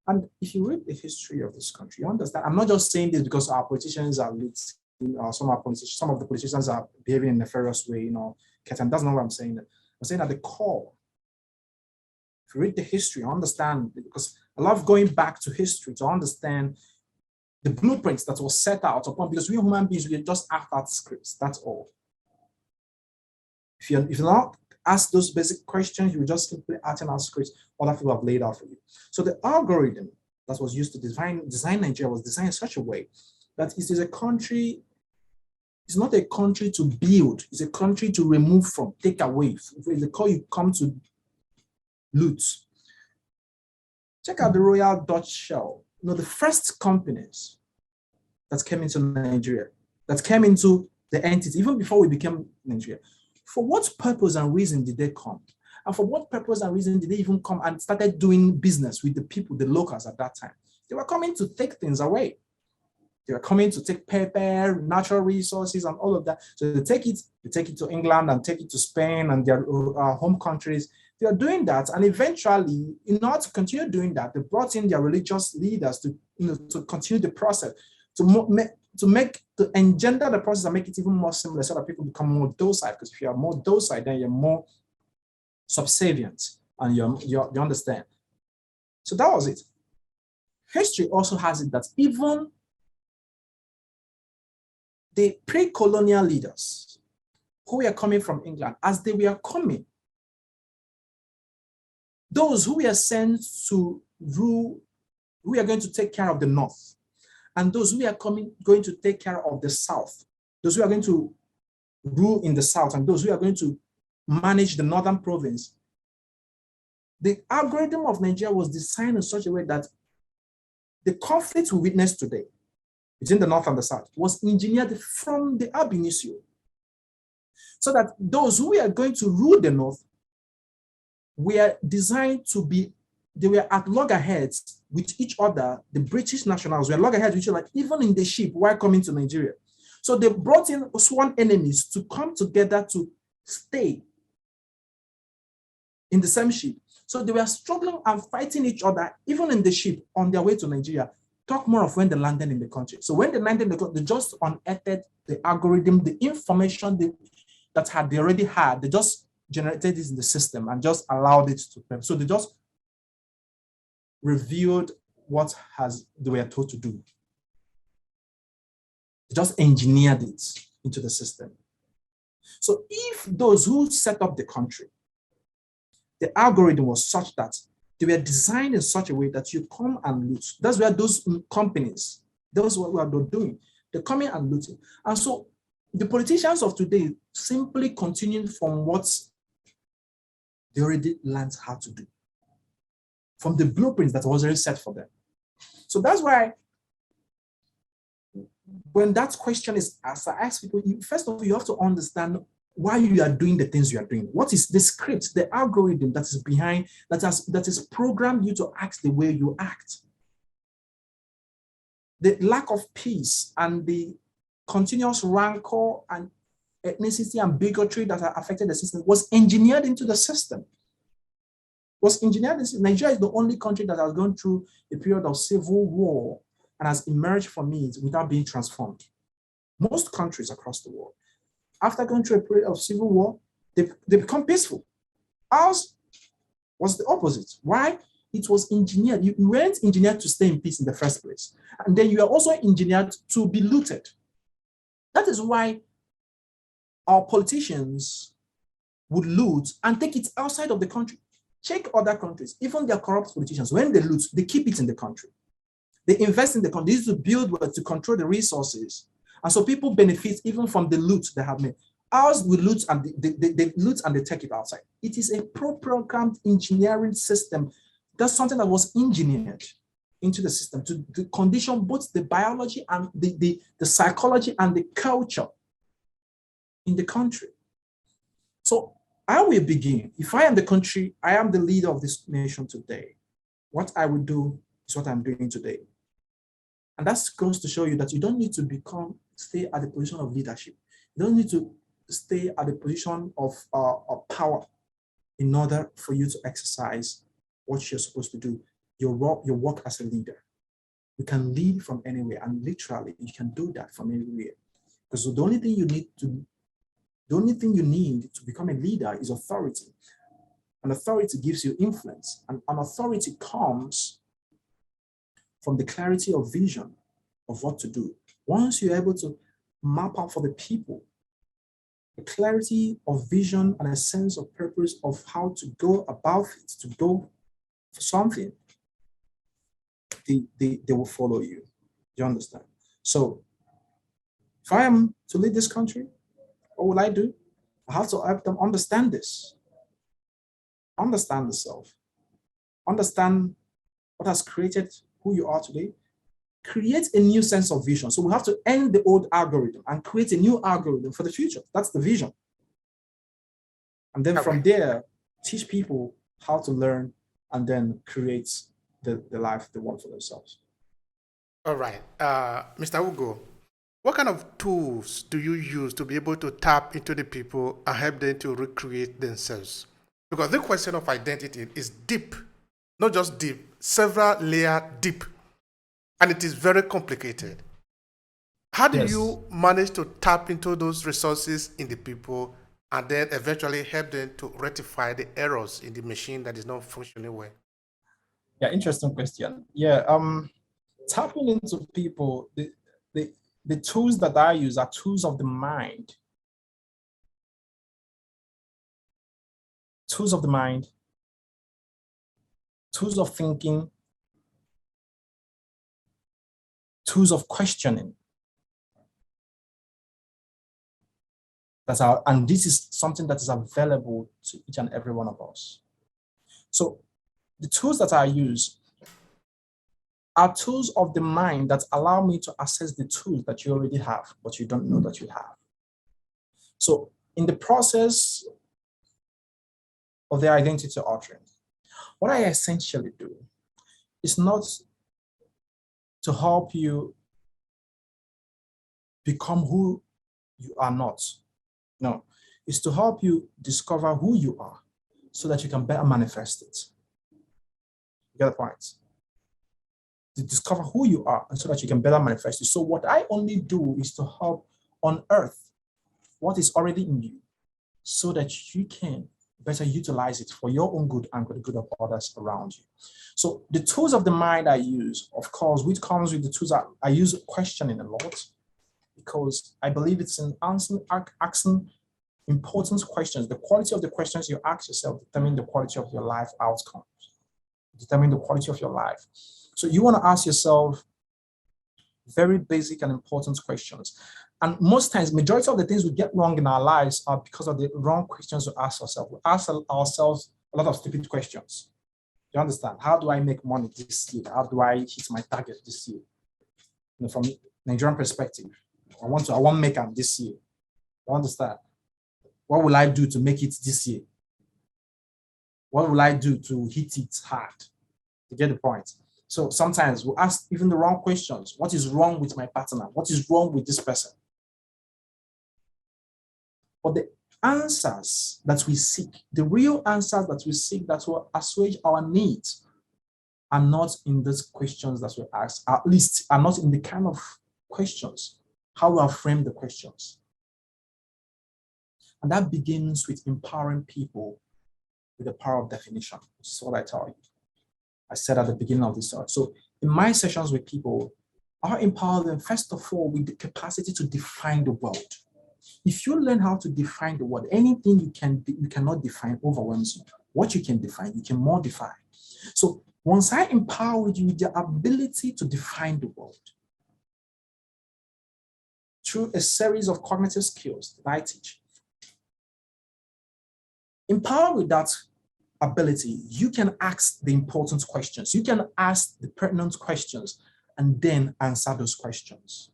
And if you read the history of this country, you understand, I'm not just saying this because our politicians are looting, or some of the politicians are behaving in a nefarious way, that's not what I'm saying. I'm saying at the core, if you read the history, understand, because I love going back to history to understand the blueprints that was set out upon, because we human beings, we just act out scripts, that's all. If you're not ask those basic questions, you just simply acting out scripts other people have laid out for you. So the algorithm that was used to design Nigeria was designed in such a way that it is a country, it's not a country to build, it's a country to remove from, take away. It's a call you come to loot. Check out the Royal Dutch Shell. The first companies that came into Nigeria, that came into the entity, even before we became Nigeria, for what purpose and reason did they come? And for what purpose and reason did they even come and started doing business with the people, the locals at that time? They were coming to take things away. They were coming to take paper, natural resources, and all of that. So they take it to England and take it to Spain and their home countries. They are doing that, and eventually, in order to continue doing that, they brought in their religious leaders to continue the process, to engender the process and make it even more seamless, so that people become more docile. Because if you are more docile, then you're more subservient, and you understand. So that was it. History also has it that even the pre-colonial leaders who were coming from England, as they were coming, those who were sent to rule, who are going to take care of the North, and those who are going to take care of the South, those who are going to rule in the South, and those who are going to manage the Northern province, the algorithm of Nigeria was designed in such a way that the conflict we witness today between the North and the South was engineered from the ab initio, so that those who are going to rule the North were designed to be, they were at loggerheads with each other. The British nationals were loggerheads with each other, even in the ship while coming to Nigeria. So they brought in sworn enemies to come together to stay in the same ship. So they were struggling and fighting each other, even in the ship on their way to Nigeria. Talk more of when they landed in the country. So when they landed in the country, they just unearthed the algorithm, the information that they already had. They just generated this in the system and just allowed it to them. So they just revealed what they were told to do. They just engineered it into the system. So if those who set up the country, the algorithm was such that they were designed in such a way that you come and loot. That's where those companies, that's what we are doing. They're coming and looting. And so the politicians of today simply continue from what they already learned how to do from the blueprints that was already set for them. So that's why when that question is asked, I ask people, first of all, you have to understand why you are doing the things you are doing. What is the script, the algorithm that is behind, that is programmed you to act the way you act? The lack of peace and the continuous rancor and ethnicity and bigotry that have affected the system was engineered into the system. Nigeria is the only country that has gone through a period of civil war and has emerged from it without being transformed. Most countries across the world, after going through a period of civil war, they become peaceful. Ours was the opposite. Why? It was engineered. You weren't engineered to stay in peace in the first place. And then you are also engineered to be looted. That is why our politicians would loot and take it outside of the country. Check other countries, even their corrupt politicians, when they loot, they keep it in the country. They invest in the country. They used to build well to control the resources. And so people benefit even from the loot they have made. Ours will loot and they loot and they take it outside. It is a programmed engineering system. That's something that was engineered into the system to condition both the biology and the psychology and the culture in the country. So I will begin. If I am the country, I am the leader of this nation today. What I will do is what I'm doing today. And that goes to show you that you don't need to stay at the position of leadership. You don't need to stay at the position of power in order for you to exercise what you're supposed to do, your work as a leader. You can lead from anywhere, and literally you can do that from anywhere. Because the only thing you need to become a leader is authority. And authority gives you influence. And an authority comes from the clarity of vision of what to do. Once you're able to map out for the people a clarity of vision and a sense of purpose of how to go about it, to go for something, they will follow you. You understand? So if I am to lead this country, what will I do? I have to help them understand this. Understand the self. Understand what has created who you are today. Create a new sense of vision. So we have to end the old algorithm and create a new algorithm for the future. That's the vision. And then from there, teach people how to learn and then create the life they want for themselves. All right. Mr. Ugo, what kind of tools do you use to be able to tap into the people and help them to recreate themselves? Because the question of identity is deep, not just deep, several layer deep, and it is very complicated. How do you manage to tap into those resources in the people and then eventually help them to rectify the errors in the machine that is not functioning well? Yeah, interesting question. Yeah, tapping into people, the tools that I use are tools of the mind. Tools of the mind, tools of thinking, tools of questioning. And this is something that is available to each and every one of us. So the tools that I use are tools of the mind that allow me to access the tools that you already have, but you don't know that you have. So in the process of the identity altering, what I essentially do is not to help you become who you are not. No, it's to help you discover who you are so that you can better manifest it. You get the point? To discover who you are and so that you can better manifest it. So what I only do is to help unearth what is already in you so that you can better utilize it for your own good and for the good of others around you. So the tools of the mind I use, of course, which comes with the tools I use questioning a lot, because I believe it's in asking important questions. The quality of the questions you ask yourself determine the quality of your life outcomes, determine the quality of your life. So you want to ask yourself very basic and important questions. And most times, majority of the things we get wrong in our lives are because of the wrong questions we ask ourselves. We ask ourselves a lot of stupid questions. You understand? How do I make money this year? How do I hit my target this year? From Nigerian perspective, I want to make them this year. You understand? What will I do to make it this year? What will I do to hit it hard? You get the point? So sometimes we ask even the wrong questions. What is wrong with my partner? What is wrong with this person? But the answers that we seek, the real answers that we seek that will assuage our needs are not in these questions that we ask, at least are not in the kind of questions, how we have framed the questions. And that begins with empowering people with the power of definition, which is what I tell you. I said at the beginning of this story. So in my sessions with people, I empower them, first of all, with the capacity to define the world. If you learn how to define the word, anything you cannot define overwhelms you. What you can define, you can modify. So once I empower you with the ability to define the world through a series of cognitive skills that I teach, empowered with that ability, you can ask the important questions. You can ask the pertinent questions and then answer those questions.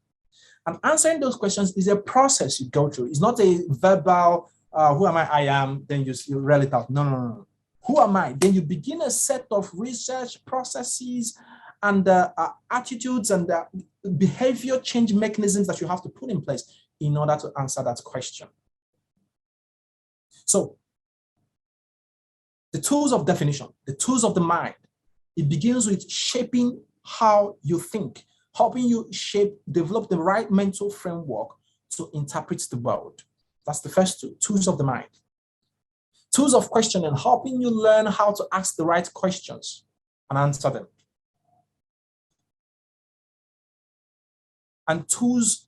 And answering those questions is a process you go through. It's not a verbal, who am I am, then you rel it out. No. Who am I? Then you begin a set of research processes and attitudes and behavior change mechanisms that you have to put in place in order to answer that question. So the tools of definition, the tools of the mind, it begins with shaping how you think, helping you develop the right mental framework to interpret the world. That's the first two, tools of the mind. Tools of questioning, helping you learn how to ask the right questions and answer them. And the tools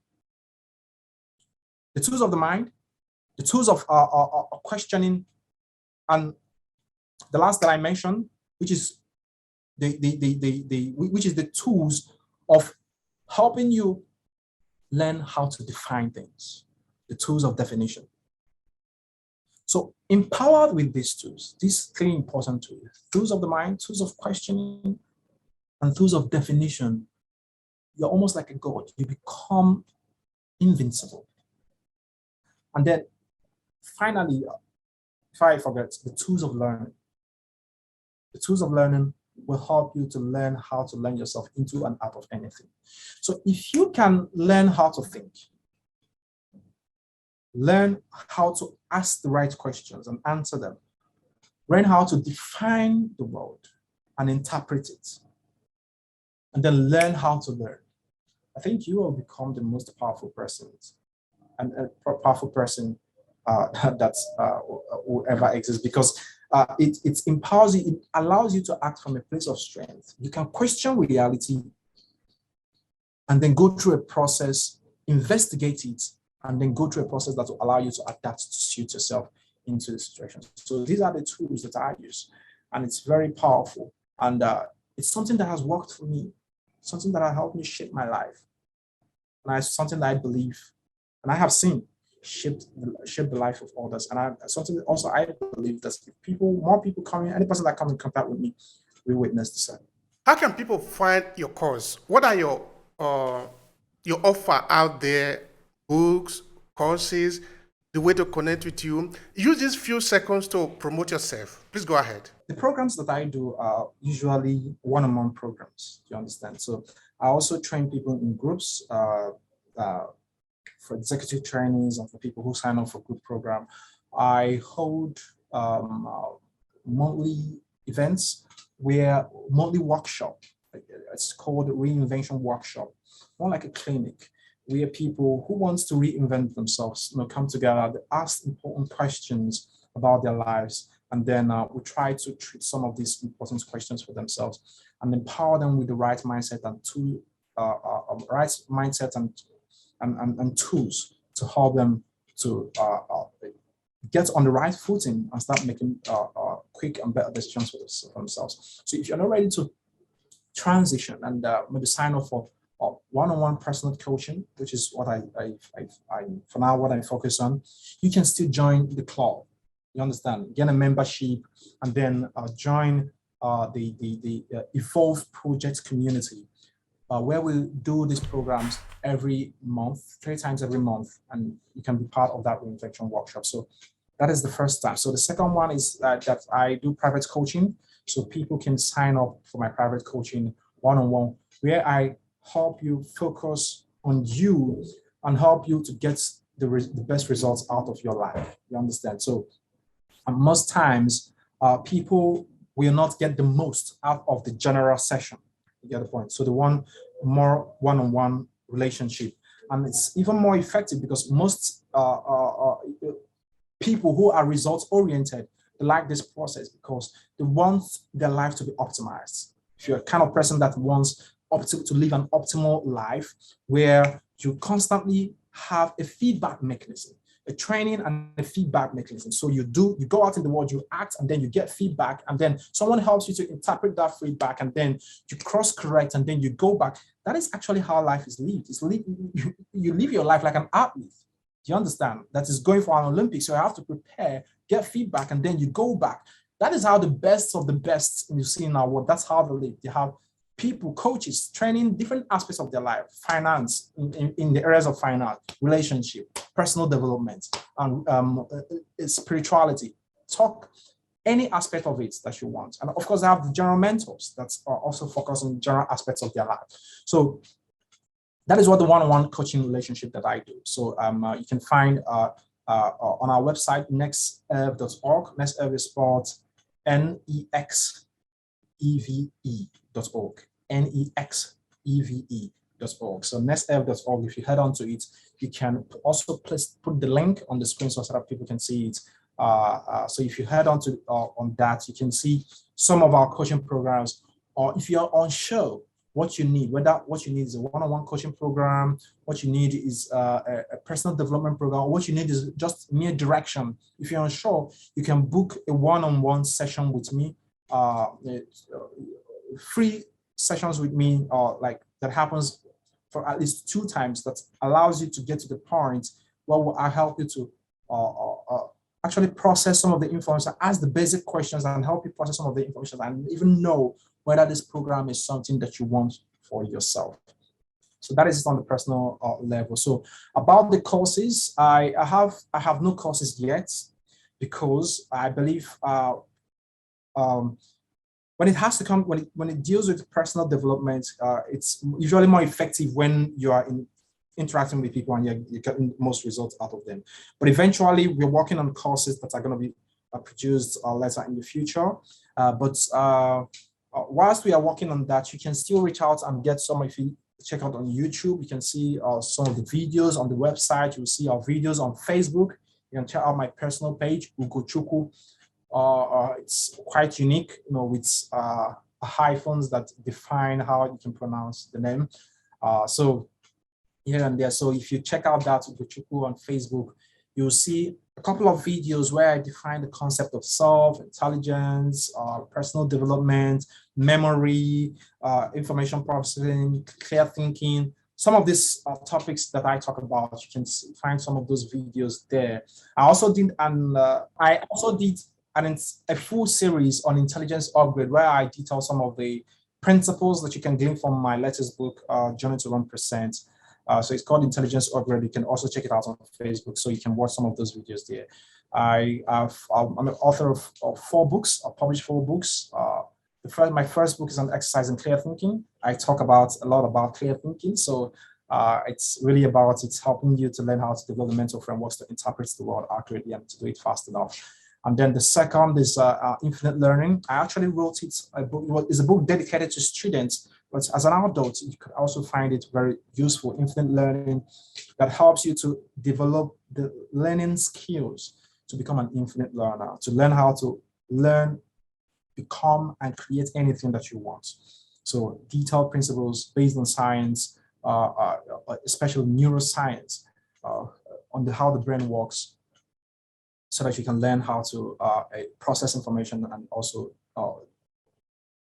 of the mind, the tools of questioning, and the last that I mentioned, which is the tools of helping you learn how to define things, the tools of definition. So empowered with these tools, these three important tools of the mind, tools of questioning, and tools of definition, you're almost like a god. You become invincible. And then finally, if I forget, the tools of learning. The tools of learning will help you to learn how to learn yourself into and out of anything. So if you can learn how to think, learn how to ask the right questions and answer them, learn how to define the world and interpret it, and then learn how to learn, I think you will become the most powerful person and a powerful person that will ever exist, because it empowers you, it allows you to act from a place of strength. You can question reality and then go through a process, investigate it, and then go through a process that will allow you to adapt to suit yourself into the situation. So these are the tools that I use, and it's very powerful. And it's something that has worked for me, something that has helped me shape my life. And it's something that I believe, and I have seen shape the life of others. And something also I believe that if more people come in, any person that comes in contact with me, we witness the same. How can people find your course? What are your offer out there? Books, courses, the way to connect with you? Use these few seconds to promote yourself. Please go ahead. The programs that I do are usually one-on-one programs, do you understand? So I also train people in groups for executive trainings and for people who sign up for group program. I hold monthly events monthly workshop. It's called Reinvention Workshop, more like a clinic, where people who wants to reinvent themselves, come together, they ask important questions about their lives, and then we try to treat some of these important questions for themselves and empower them with the right mindset and and tools to help them to get on the right footing and start making quick and better decisions for themselves. So if you're not ready to transition and maybe sign up for one-on-one personal coaching, which is what I for now what I focus on, you can still join the club. You understand? Get a membership and then join the Evolve Project community, where we do these programs every month, 3 times every month, and you can be part of that reinfection workshop. So that is the first time. So the second one is that I do private coaching. So people can sign up for my private coaching one-on-one, where I help you focus on you and help you to get the best results out of your life. You understand? So most times, people will not get the most out of the general session. You get the point? So the more one-on-one relationship, and it's even more effective because most people who are results oriented, they like this process because they want their life to be optimized. If you're a kind of person that wants to live an optimal life where you constantly have a feedback mechanism, a training and a feedback mechanism. So you go out in the world, you act, and then you get feedback, and then someone helps you to interpret that feedback, and then you cross correct, and then you go back. That is actually how life is lived. You live your life like an athlete. Do you understand? That is going for an Olympics. So you have to prepare, get feedback, and then you go back. That is how the best of the best you see in our world. That's how they live. They have people, coaches, training different aspects of their life, finance, in the areas of finance, relationship, personal development, and spirituality. Talk any aspect of it that you want. And of course, I have the general mentors that are also focused on general aspects of their life. So that is what the one-on-one coaching relationship that I do. So you can find on our website, nexteve.org. Nexteve is spelled nexeve.org. nexeve.org. So nexteve.org, if you head on to it, you can also put the link on the screen so that people can see it. So if you head on to on that, you can see some of our coaching programs. Or if you're unsure what you need, whether what you need is a one-on-one coaching program, what you need is a personal development program, what you need is just mere direction. If you're unsure, you can book a one-on-one session with me, free sessions with me, like that happens for at least 2 times. That allows you to get to the point where I help you to actually process some of the information, ask the basic questions, and help you process some of the information, and even know whether this program is something that you want for yourself. So that is on the personal level. So about the courses, I have no courses yet, because I believe when it has to come, when it deals with personal development, it's usually more effective when you are interacting with people and you're getting most results out of them. But eventually, we're working on courses that are going to be produced later in the future. Whilst we are working on that, you can still reach out and get some. If you check out on YouTube, you can see some of the videos on the website. You'll see our videos on Facebook. You can check out my personal page, Ugo Chukwu. It's quite unique, with hyphens that define how you can pronounce the name. So here and there. So if you check out that Ugo Chukwu on Facebook, you'll see a couple of videos where I define the concept of self, intelligence, personal development, memory, information processing, clear thinking. Some of these topics that I talk about, you can find some of those videos there. I also did a full series on intelligence upgrade, where I detail some of the principles that you can glean from my latest book, Journey to 1%. So it's called Intelligence Upgrade. You can also check it out on Facebook, so you can watch some of those videos there. I'm an author of 4 books. I published 4 books. My first book is on exercise and clear thinking. I talk a lot about clear thinking. So it's really about helping you to learn how to develop the mental frameworks to interpret the world accurately and to do it fast enough. And then the second is Infinite Learning. I actually wrote it. It's a book dedicated to students, but as an adult, you could also find it very useful. Infinite Learning, that helps you to develop the learning skills to become an infinite learner, to learn how to learn, become, and create anything that you want. So detailed principles based on science, especially neuroscience, on how the brain works, so that you can learn how to process information and also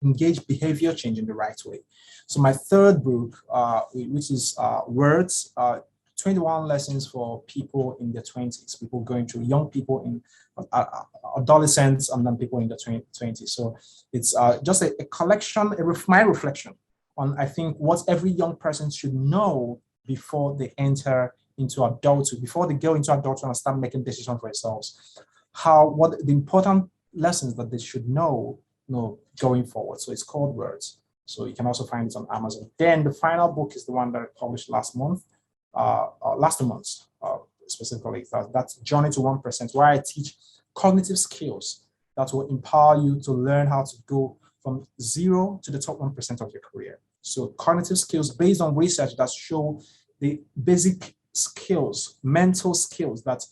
engage behavior change in the right way. So my third book, which is Words 21 lessons for people in their 20s, people going through, young people in adolescents, and then people in the 20s. So it's just a collection, my reflection on, I think, what every young person should know before they enter into adulthood, before they go into adulthood and start making decisions for themselves. What the important lessons that they should know going forward. So it's called Words. So you can also find it on Amazon. Then the final book is the one that I published last month, specifically. That's Journey to 1%, where I teach cognitive skills that will empower you to learn how to go from 0 to the top 1% of your career. So cognitive skills based on research that show the basic skills, mental skills that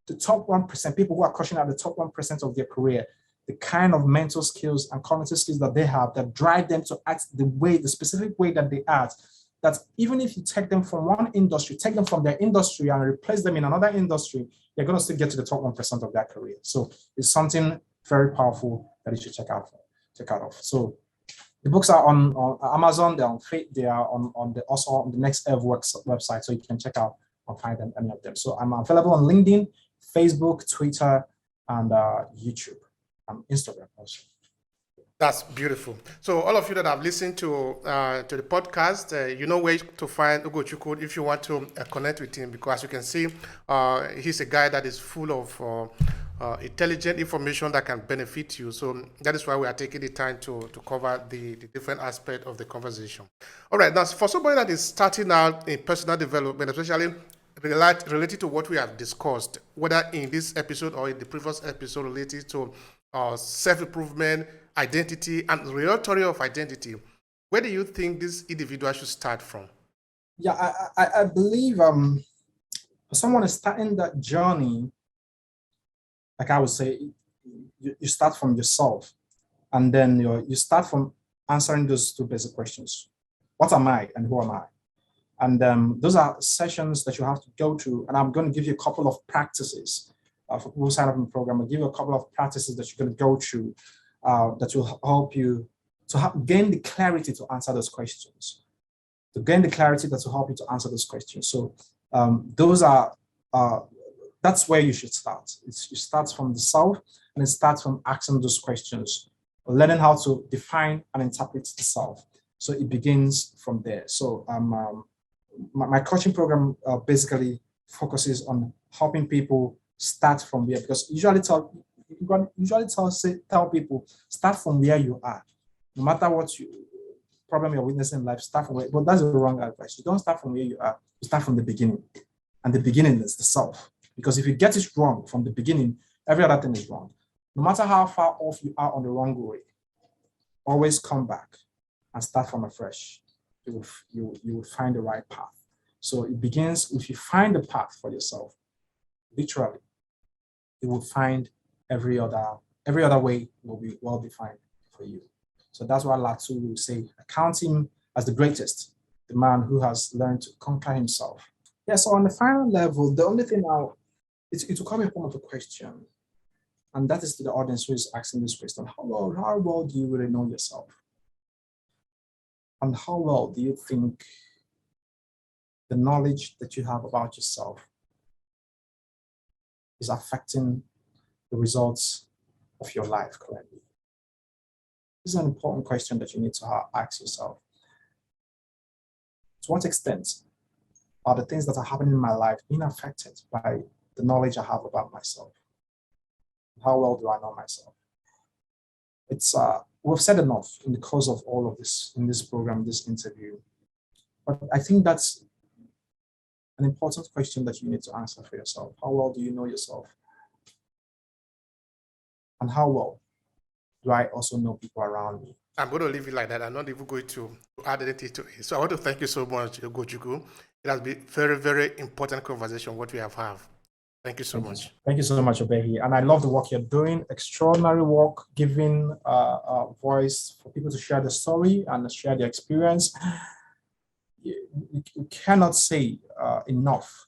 the top 1%, people who are crushing at the top 1% of their career, the kind of mental skills and cognitive skills that they have that drive them to act the specific way that they act, that even if you take them from one industry, take them from their industry and replace them in another industry, they're going to still get to the top 1% of their career. So it's something very powerful that you should check out. So the books are on Amazon, they're on they are also on the Next Ev website, so you can check out or find them, any of them. So I'm available on LinkedIn, Facebook, Twitter, and YouTube. Instagram also. That's beautiful. So all of you that have listened to the podcast, you know where to find Ugo Chukwu if you want to connect with him, because as you can see, he's a guy that is full of intelligent information that can benefit you. So that is why we are taking the time to cover the different aspects of the conversation. All right, now for somebody that is starting out in personal development, especially related to what we have discussed, whether in this episode or in the previous episode related to self-improvement, identity, and regulatory of identity, where do you think this individual should start from? Yeah, I believe someone is starting that journey, like I would say, you start from yourself, and then you start from answering those two basic questions. What am I and who am I? And those are sessions that you have to go through, and I'm going to give you a couple of practices. For people who sign up in the program, I'll give you a couple of practices that you're going to go through that will help you to gain the clarity to answer those questions. To gain the clarity that will help you to answer those questions. So that's where you should start. It starts from the self, and it starts from asking those questions, learning how to define and interpret the self. So it begins from there. So my coaching program basically focuses on helping people start from there, because usually tell people start from where you are. No matter what problem you're witnessing in life, start from where. But that's the wrong advice. You don't start from where you are. You start from the beginning, and the beginning is the self. Because if you get it wrong from the beginning, every other thing is wrong. No matter how far off you are on the wrong way, always come back and start from afresh. You will find the right path. So it begins if you find the path for yourself. Literally, you will find every other way will be well defined for you. So that's why Latu will say, account him as the greatest, the man who has learned to conquer himself. Yeah, so on the final level, the only thing now, it will come in form of a question. And that is to the audience who is asking this question. How well do you really know yourself? And how well do you think the knowledge that you have about yourself is affecting the results of your life currently? This is an important question that you need to ask yourself. To what extent are the things that are happening in my life being affected by the knowledge I have about myself? How well do I know myself? We've said enough in the course of all of this, in this program, this interview. But I think that's an important question that you need to answer for yourself. How well do you know yourself? And how well do I also know people around me? I'm going to leave it like that. I'm not even going to add anything to it. So I want to thank you so much, Ugo Chukwu. It has been very, very important conversation, what we have had. Thank you so much. Thank you so much, Obehi. And I love the work you're doing. Extraordinary work, giving a voice for people to share the story and share their experience. You cannot say enough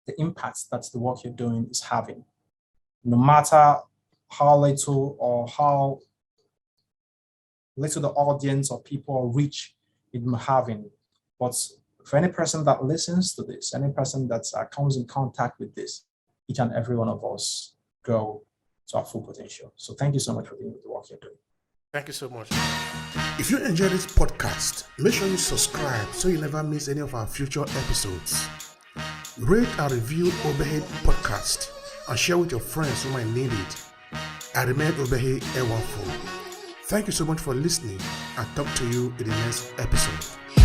the impact that the work you're doing is having. No matter how little or how little the audience or people reach it having, but for any person that listens to this, any person that comes in contact with this, each and every one of us grow to our full potential. So thank you so much for doing the work you're doing. Thank you so much. If you enjoy this podcast, make sure you subscribe so you never miss any of our future episodes. Rate and review Obehi podcast and share with your friends who might need it. I remain Obehi Ewanfo. Thank you so much for listening and talk to you in the next episode.